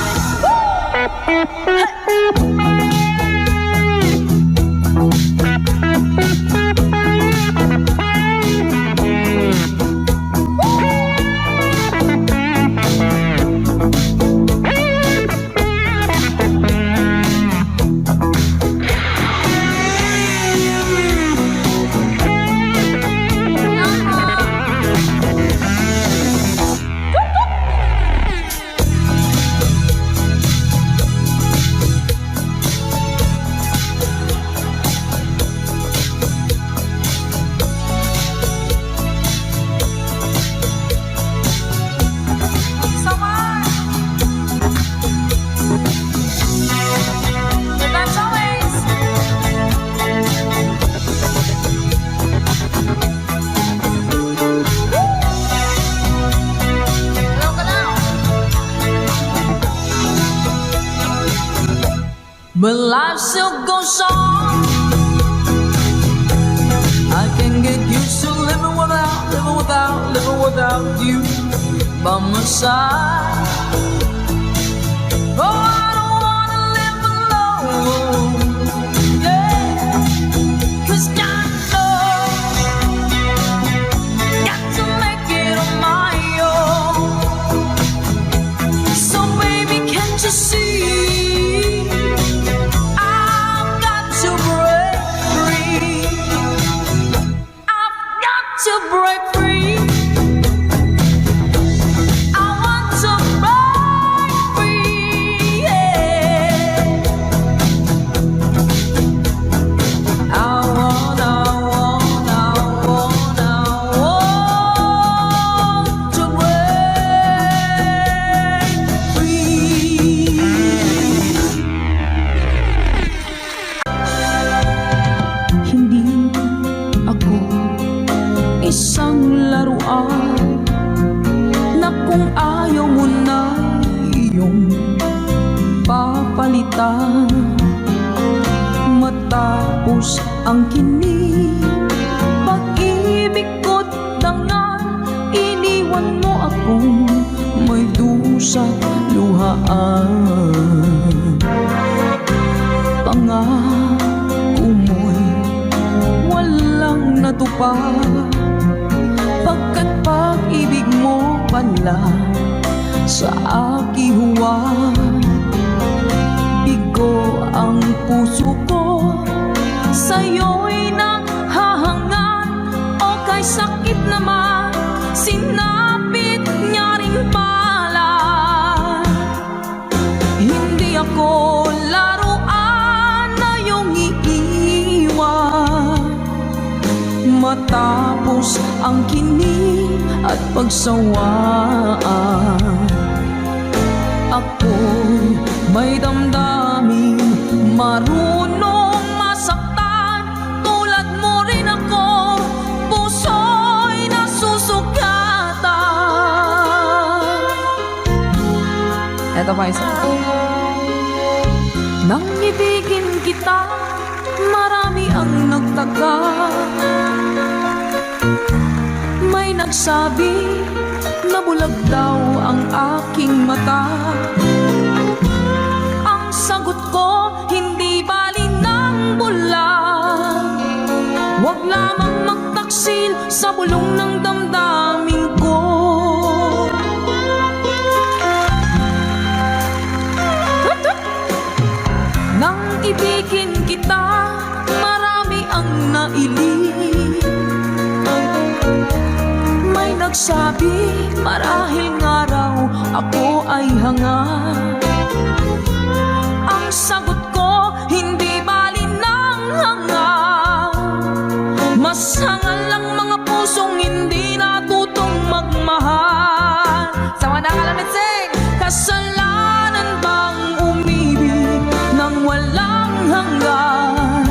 So much. Good night, always. Hello, hello. But life still goes on. I can get used to living without you by my side. Oh, I don't wanna live alone. Yeah, 'cause God knows, got to make it on my own. So baby, can't you see? I've got to break free. I've got to break free. I want to break free. Yeah. I want to break free. Hindi ako isang laruan na kung ayaw mo na iyong papalitan. Matapos ang kinig, pag-ibig ko't dangan, iniwan mo akong may dusa't luhaan. Pangako mo'y walang natupad, pagkat pag-ibig mo pala sa aking huwag. Bigo ang puso ko, sa'yo'y naghahangan, o kay sakit naman, sinapit niya rin pala. Hindi ako laruan na iyong iiwan. Matapos ang kinig, at pagsawaan. Ako'y may damdamin, marunong masaktan. Tulad mo rin ako, puso'y nasusugatan. Eto pa isa. Nang ibigin kita, marami ang nagtaka. May nagsabi na bulag daw ang aking mata. Ang sagot ko, hindi bali ng bulag. Huwag lamang magtaksil sa bulong ng damdamin ko. Nang ibigin kita, marami ang nailing. May nagsabi, marahil nga raw ako ay hanga. Ang sagot ko, hindi bali ng hanga. Mas hangal lang mga pusong hindi natutong magmahal. Sa mga nakalamit, sing! Kasalanan bang umibig nang walang hanggan?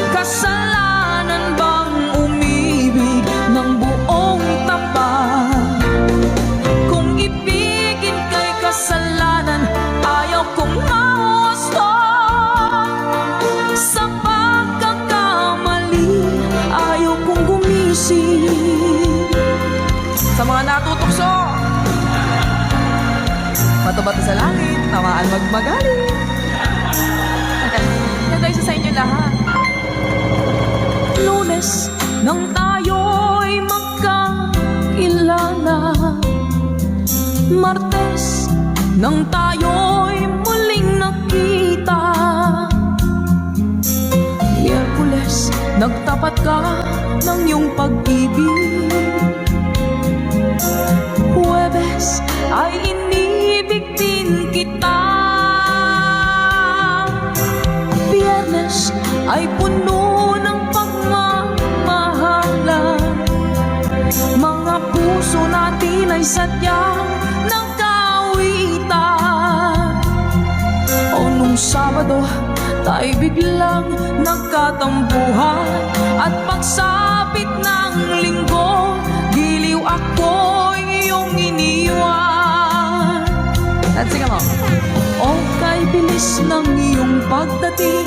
Kasalanan bang umibig ng buong tapat? Kung ibigin kay kasalanan, ayaw kong mahusto. Sa pagkakamali, ayaw kong gumising. Sa mga natutukso, bato-bato sa langit, tamaan magmagaling. Ganda isa sa inyo lahat. Lunes, nang tayo'y magkakilala. Martes, nang tayo'y muling nakita. Miyerkules, nagtapat ka ng iyong pag-ibig. Huwebes, ay inibig din kita. Biyernes, ay puno ng pagmamahalan. Mga puso natin ay sadyang nagkawitan. O nung Sabado, tayo biglang nagkatampuhan. At pagsapit ng Linggo, giliw ako iyong iniwan. Let's sing along. O kay bilis ng iyong pagdating,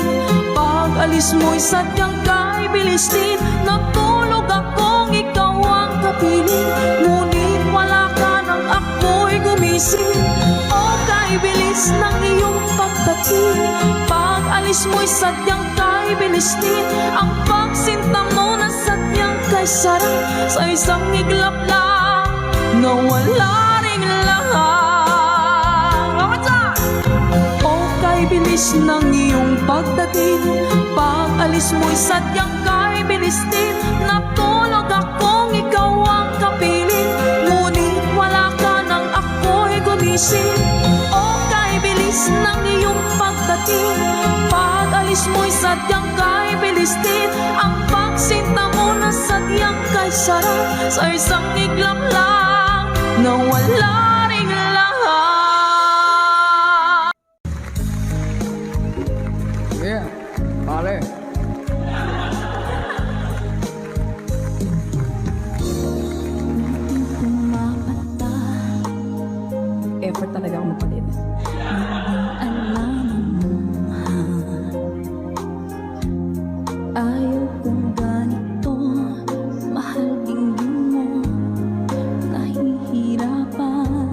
pag-alis mo'y sadyang kay bilis din. Natulog akong ikaw ang kapiling, ngunit wala ka nang ako'y gumising. O kay bilis ng iyong pagdating, pag-alis mo'y sadyang kay bilis din. Ang pagsinta mo na sadyang kay sarap, sa isang iglap lang nawala ring lahat. Bilis ng iyong pagdating, pag-alis mo'y sadyang kay bilis din. Natulog akong ikaw ang kapiling, ngunit wala ka nang ako'y gumising. O kay bilis ng iyong pagdating, pag-alis mo'y sadyang kay bilis din. Ang pagsinta mo na sadyang kay sarap, sa isang iglap lang nawala ring lahat. Yeah, vale. Effort talaga ako magpalit. Ayaw kong ganito, mahal tingin mo, nahihirapan.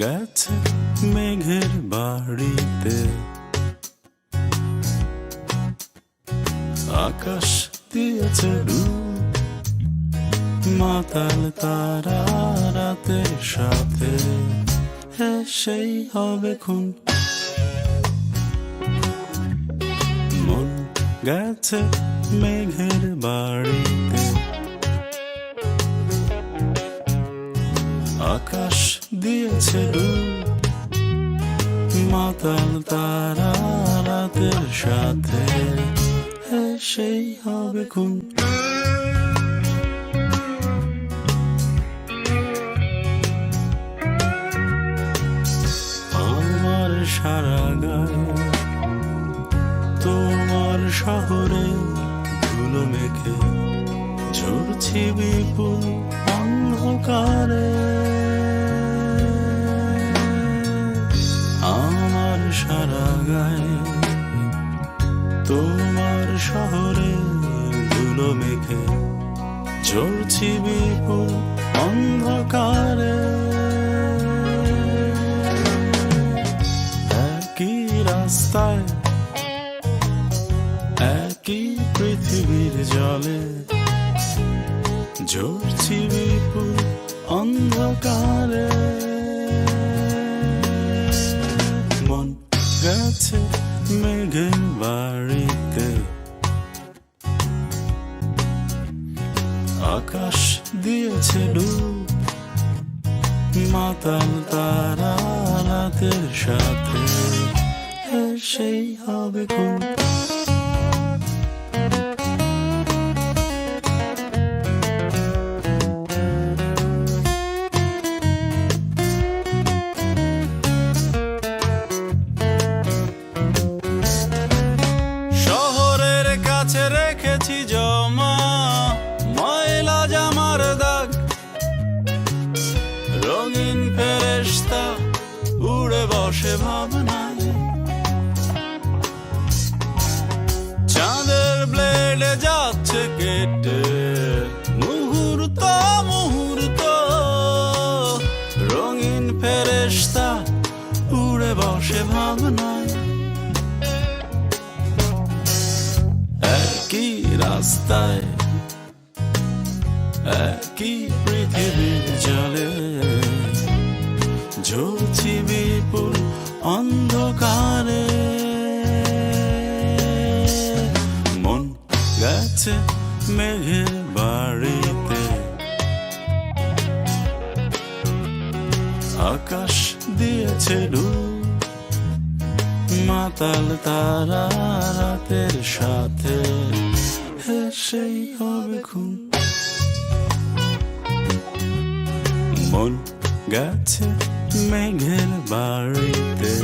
গেছে মেঘের বাড়িতে, আকাশ দিয়েছে ডুব, মাতাল তারা রাতের সাথে সেই হবে খুন। মন গেছে মেঘের বাড়িতে, আকাশ দিয়েছে ডুব, মাতাল তারা রাতের সাথে সেই হবে খুন। আমার সারা গায়ে তোমার শহরে ধুলো মেখে ঝরছি বিপুল অন্ধকারে। আমার সারা গায়ে তোমার শহরে ধুলো মেখে ঝরছি বিপুল অন্ধকারে। একই রাস্তায় একই পৃথিবীর জলে ঝরছি বিপুল অন্ধকারে। মন গেছে মেঘের বাড়িতে, আকাশ দিয়েছে ডুব, মাতাল তারা রাতের সাথে সেই হবে খুন। শহরের কাছে রেখেছি জমা ময়লা জামার দাগ, রঙিন ফেরেশতা উড়ে বসে ভাবনায়। চাঁদের ব্লেডে যাচ্ছে কেটে মুহূর্ত মুহূর্ত, রঙিন ফেরেশতা উড়ে বসে ভাবনায়। একই রাস্তায় একই পৃথিবীর জলে ঝরছি বিপুল অন্ধকারে। মন গেছে মেঘের বাড়িতে, আকাশ দিয়েছে ডুব, মাতাল তারা রাতের সাথে সেই হবে খুন। মন গেছে মেঘের বাড়িতে,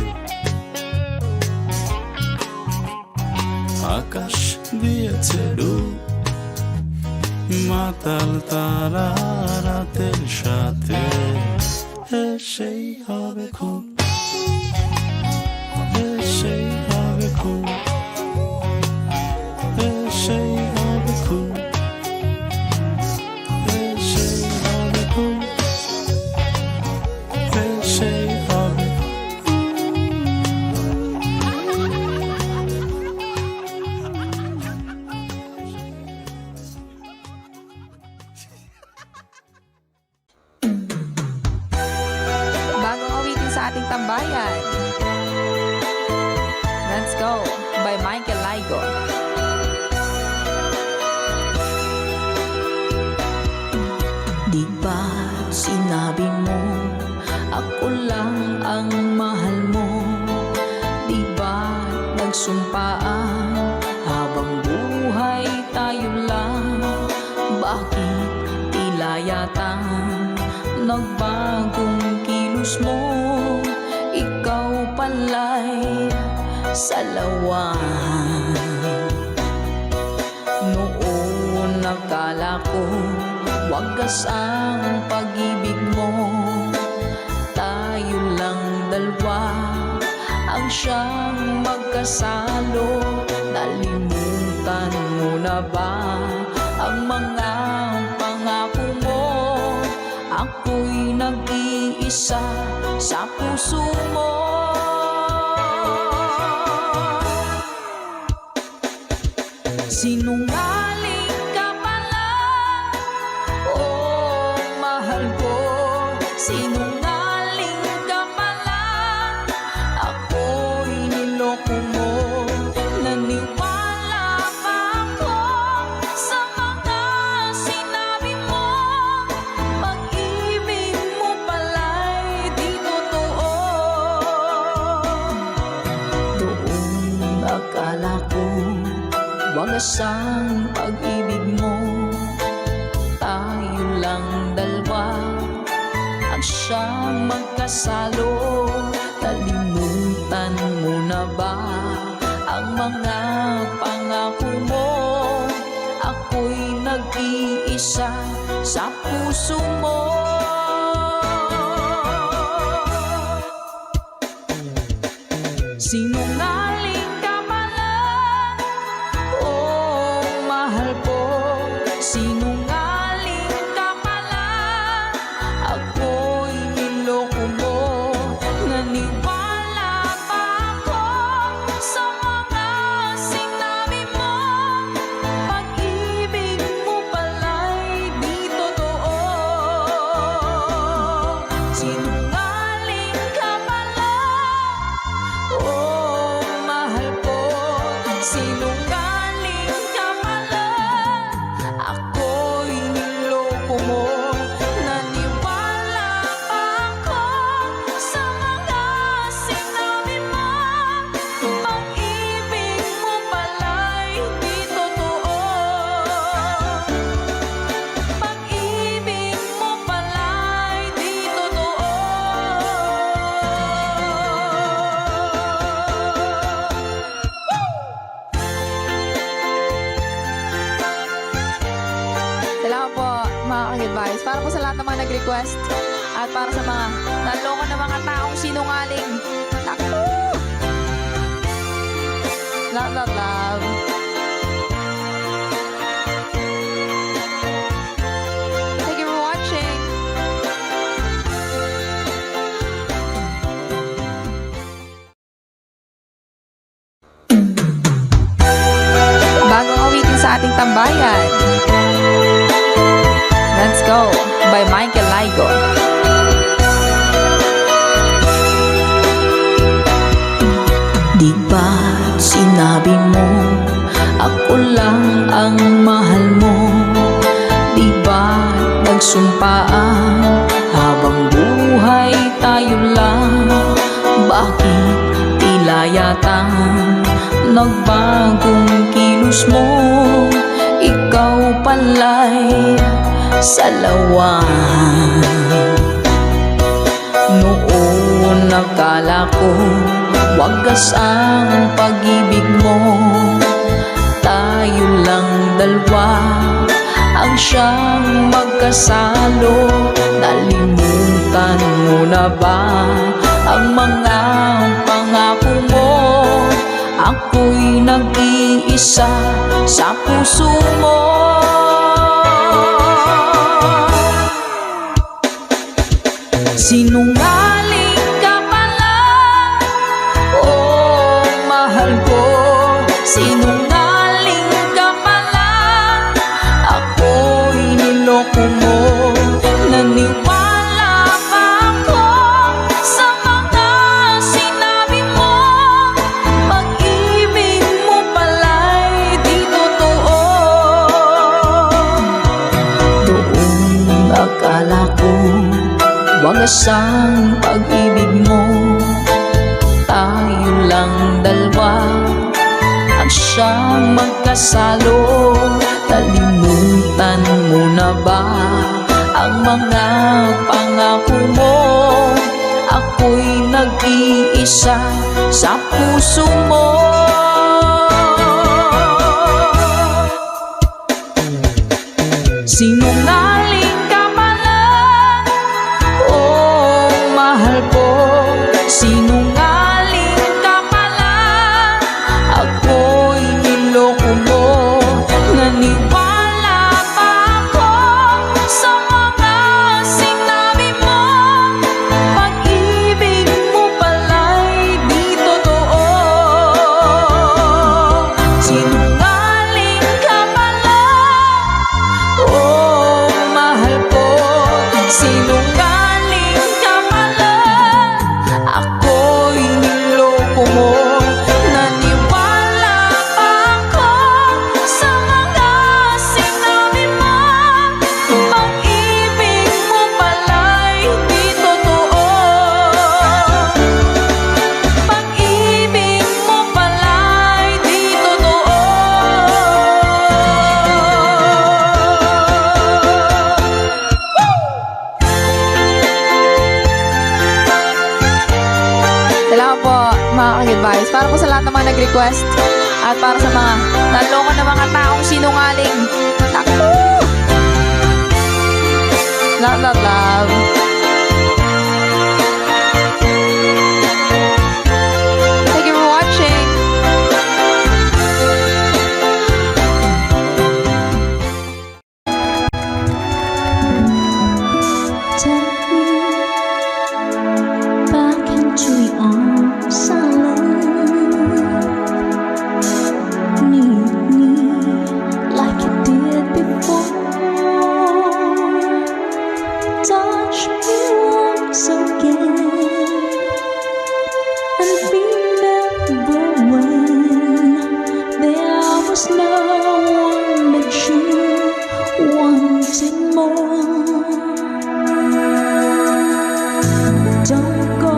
আকাশ দিয়েছে ডুব, মাতাল তারা রাতের সাথে সেই হবে খুন। সেই হবে খুন, সেই হবে খুন, সেই হবে খুন, সেই হবে। Bagong awitin sa ating tambayan. Let's Go by Michael Laigo. Di ba sinabi mo ako lang ang mahal mo? Di ba nagsumpaan habang buhay tayo lang? Bakit tila yata nagbagong kilos mo? Ikaw pala'y salawan. Noon nakala ko wagas ang pag-ibig mo. Tayo lang dalawa ang siyang magkasalo. Nalimutan mo na ba ang mga pangako mo? Ako'y nag-iisa sa puso mo. Sinungaling ka pala, oh mahal ko. Sinungaling ka pala, ako'y niloko mo. Naniwala pa ako sa mga sinabi mo. Pag-ibig mo pala'y di totoo. Doon akala ko wagas ang pag-ibig mo. Tayo lang dalawa ang siyang magkasalo. Nalimutan mo na ba ang mga pangako mo? Ako'y nag-iisa sa puso mo. Sinungaling ka pala, oh mahal ko. Sinungaling ka pala, ako'y niloko mo. Naniwala pa ako sa mga sinabi mo. Pag-ibig mo pala'y di totoo. Sinungaling ka pala, oh mahal ko. Sinungaling ka pala, ako'y niloko mo. Naniwala pa ako sa mga sinabi mo. Pag-ibig mo pala'y di totoo. Pag-ibig mo pala'y di totoo. Salamat po mga ka-advice. Para po sa lahat ng mga nag-request at para sa mga naloko na mga taong sinungaling. Naku! Love, love, love. Thank you for watching. Bagong awitin sa ating tambayan. Let's Go by Michael Laigo. Di ba't sinabi mo ako lang ang mahal mo? Di ba't nagsumpaan habang buhay tayo lang? Bakit tila yata nagbagong kilos mo? Ikaw pala'y salawan. Noon nakala ko wagas ang pag-ibig mo. Tayo lang dalawa ang siyang magkasalo. Nalimutan mo na ba ang mga pangako mo? Ako'y nag-iisa sa puso mo. Sinungaling ka pala, oh mahal ko. Sinungaling ka pala, ako'y niloko mo. Naniwala pa ako sa mga sinabi mo. Pag-ibig mo pala'y di totoo. Doon akala ko wagas ang pag-ibig mo. Tayo lang dalawa ang siyang magkasalo. Nalimutan mo na ba ang mga pangako mo? Ako'y nag-iisa sa puso mo. Sinungaling ka pala, oh mahal ko. Sinungaling ka pala, ako'y niloko mo. Naniwala pa ako sa mga sinabi mo. Pag-ibig aking advice para po sa lahat ng mga nag-request at para sa mga naloko na mga taong sinungaling. Naku! Love, love, love. Thank you for watching. Take me back into your arms, I love. Need me like you did before. Touch me once again and remember when there was no one but you wanting more. Don't go,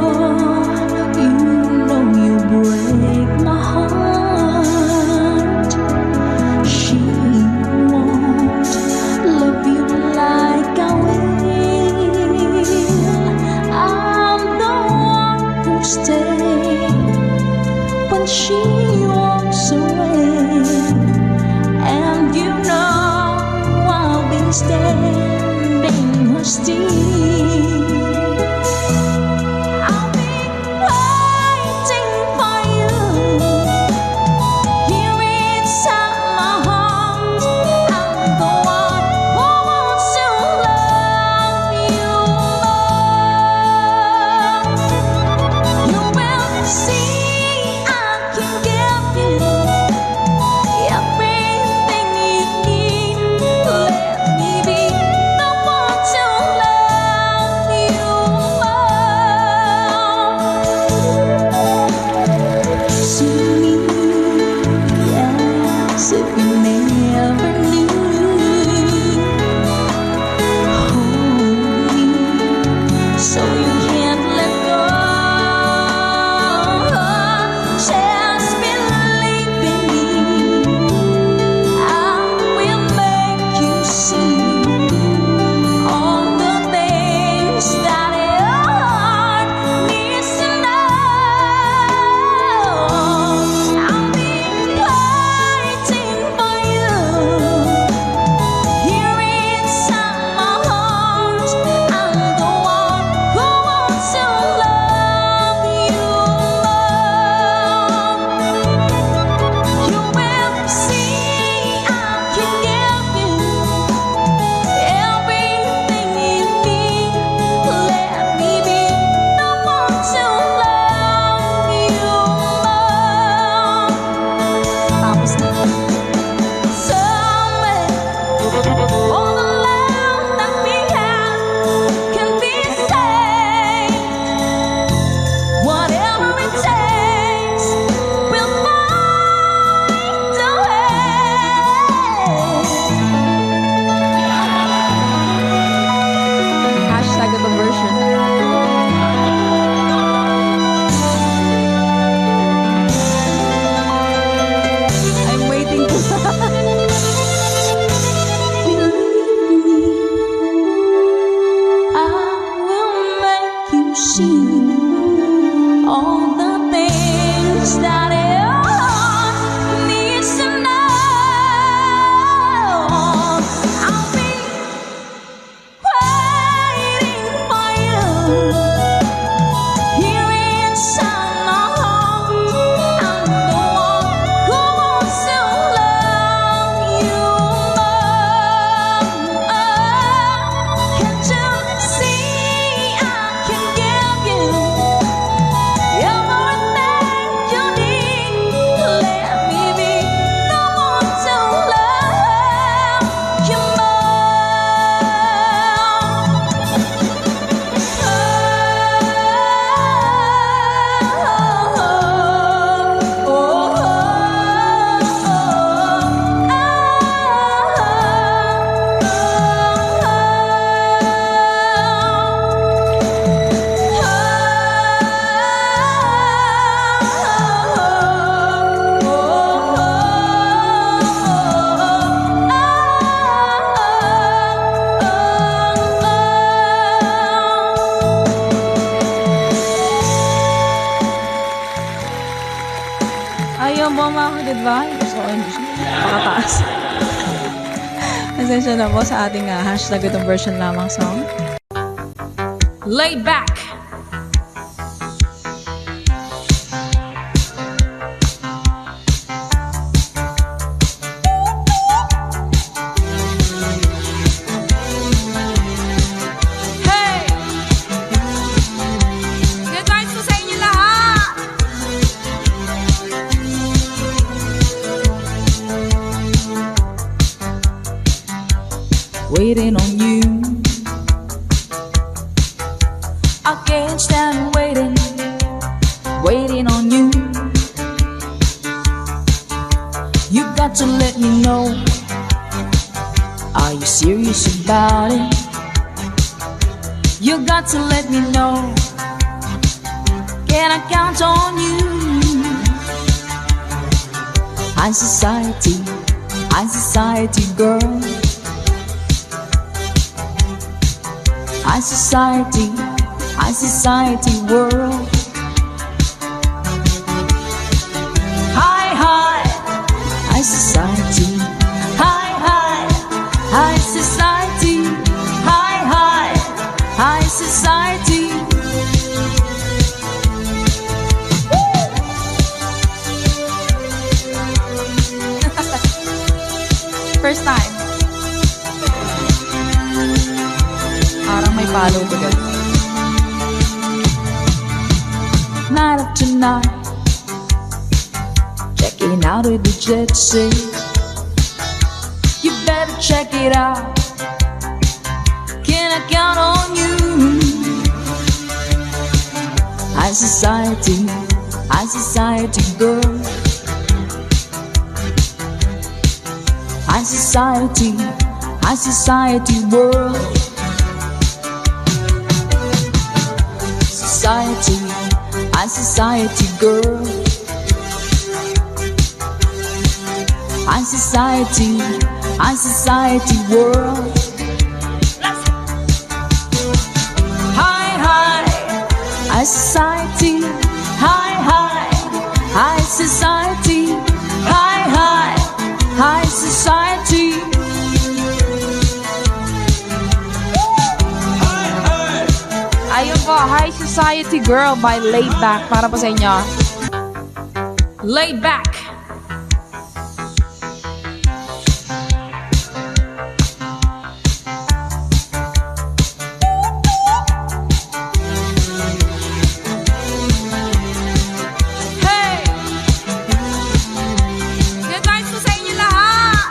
you know you break my heart. She won't love you like I will. I'm the one who stays when she walks away, and you know I'll be standing her still. I'll be waiting for you here inside my heart. I'm the one who wants to love you more. You will see I can give you everything you need. Let me be the one to love you more. See me as if you never knew. Hold me so you can't let go. Just believe in me. I will make you see all the things that your heart needs to know. I'll be waiting for you here inside my heart. I'm the one who wants to love you more. You will see I can give you everything you need. Let me be the one to love you more. Tapos na. Somewhere, all the love that we have can be saved. Whatever it takes, we'll find a way. Hashtag the version. I'm waiting for I will make you see all the things that your heart needs to know. I'll be waiting for you here inside my heart. I'm the one who wants to love you more. Can't you see I can give you po mga ka-good-vibes. So, pakataas. Pasensya na po sa ating hashtag itong version lamang song. Laid back. Hey! Good vibes po sa inyo lahat! Waiting on you. I can't stand waiting on you. You got to let me know. Are you serious about it? You got to let me know. Can I count on you? High society girl. High society world. High society. High society. High society. First time. Parang may follow to guys. Night after night, checking out with the jet set. You better check it out. Can I count on you? High society girl. High society world. High society girl. High society world. High society. High society. High society. Ayun po, High Society Girl by Laid Back. Para po sa inyo. Laid back. Hey! Good vibes po sa inyo lahat!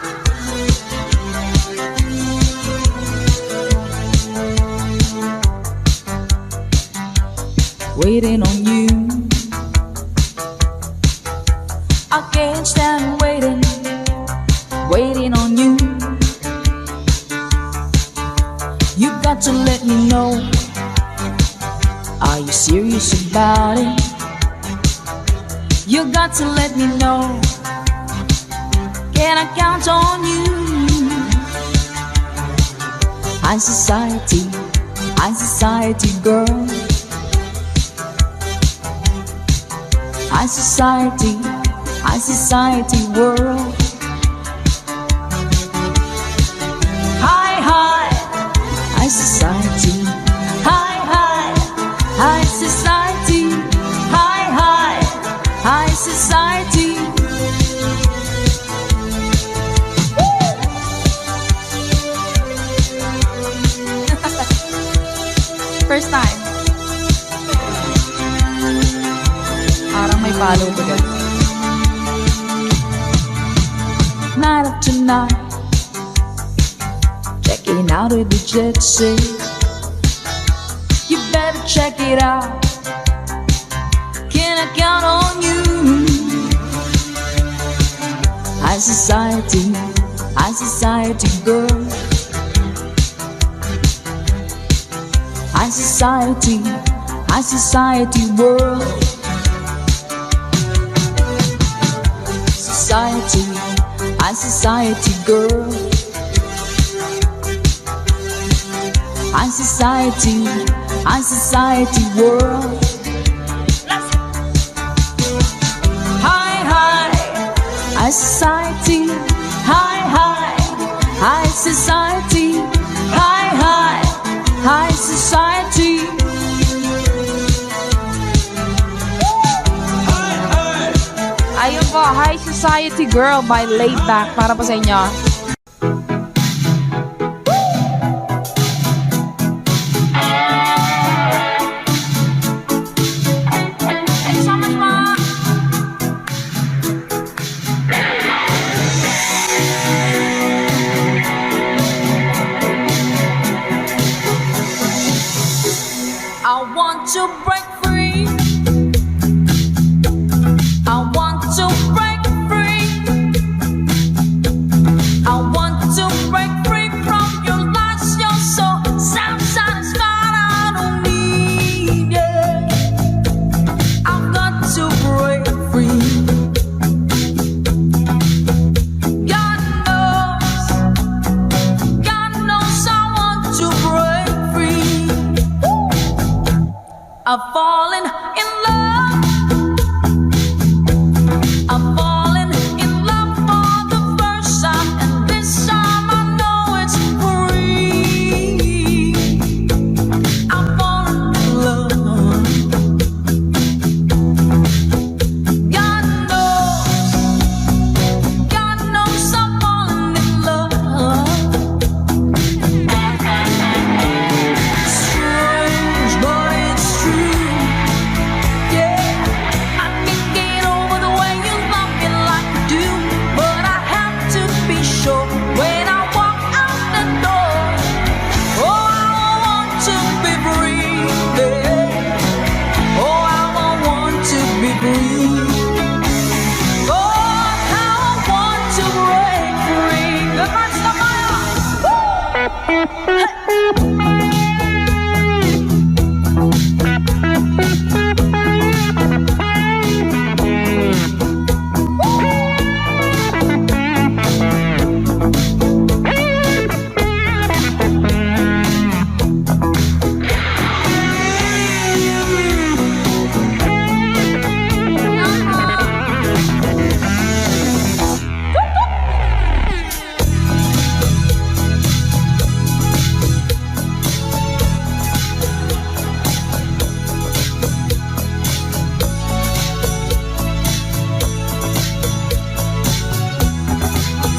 Waiting on you. I can't stand waiting on you. You got to let me know. Are you serious about it? You got to let me know. Can I count on you? High society girl. High society world. High society. High society. High society. First time. Parang may follow to guys. Night after night, checking out with the jet set. You better check it out. Can I count on you? High society girl. High society world. High society girl. High society world. High society. High society. High society. Ayun po, High Society Girl by Laid Back. Para po sa inyo. Thank you so much, Ma. I want to break free. I want to break free. I want to break free from your lies. You're so self-satisfied. I don't need it. I've got to break free. God knows I want to break free. I've fallen in love. I've fallen in love for the first time, and this time I know it's free. I've fallen in love. God knows I've fallen in love. Strange, but it's true. Yeah, I can't get over the way you love me like you do, but I have to be sure when I walk out the door. Oh, I want to be free. Yeah. Oh, I want to be free. Oh, how I want to break free. The first of my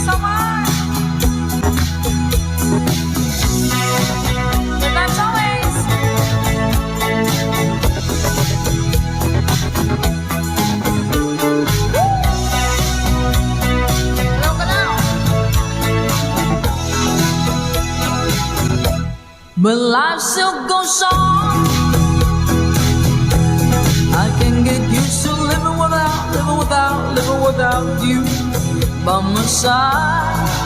so much. Good times always. Hello ka now. But life still goes on. I can get used to living without you by my side.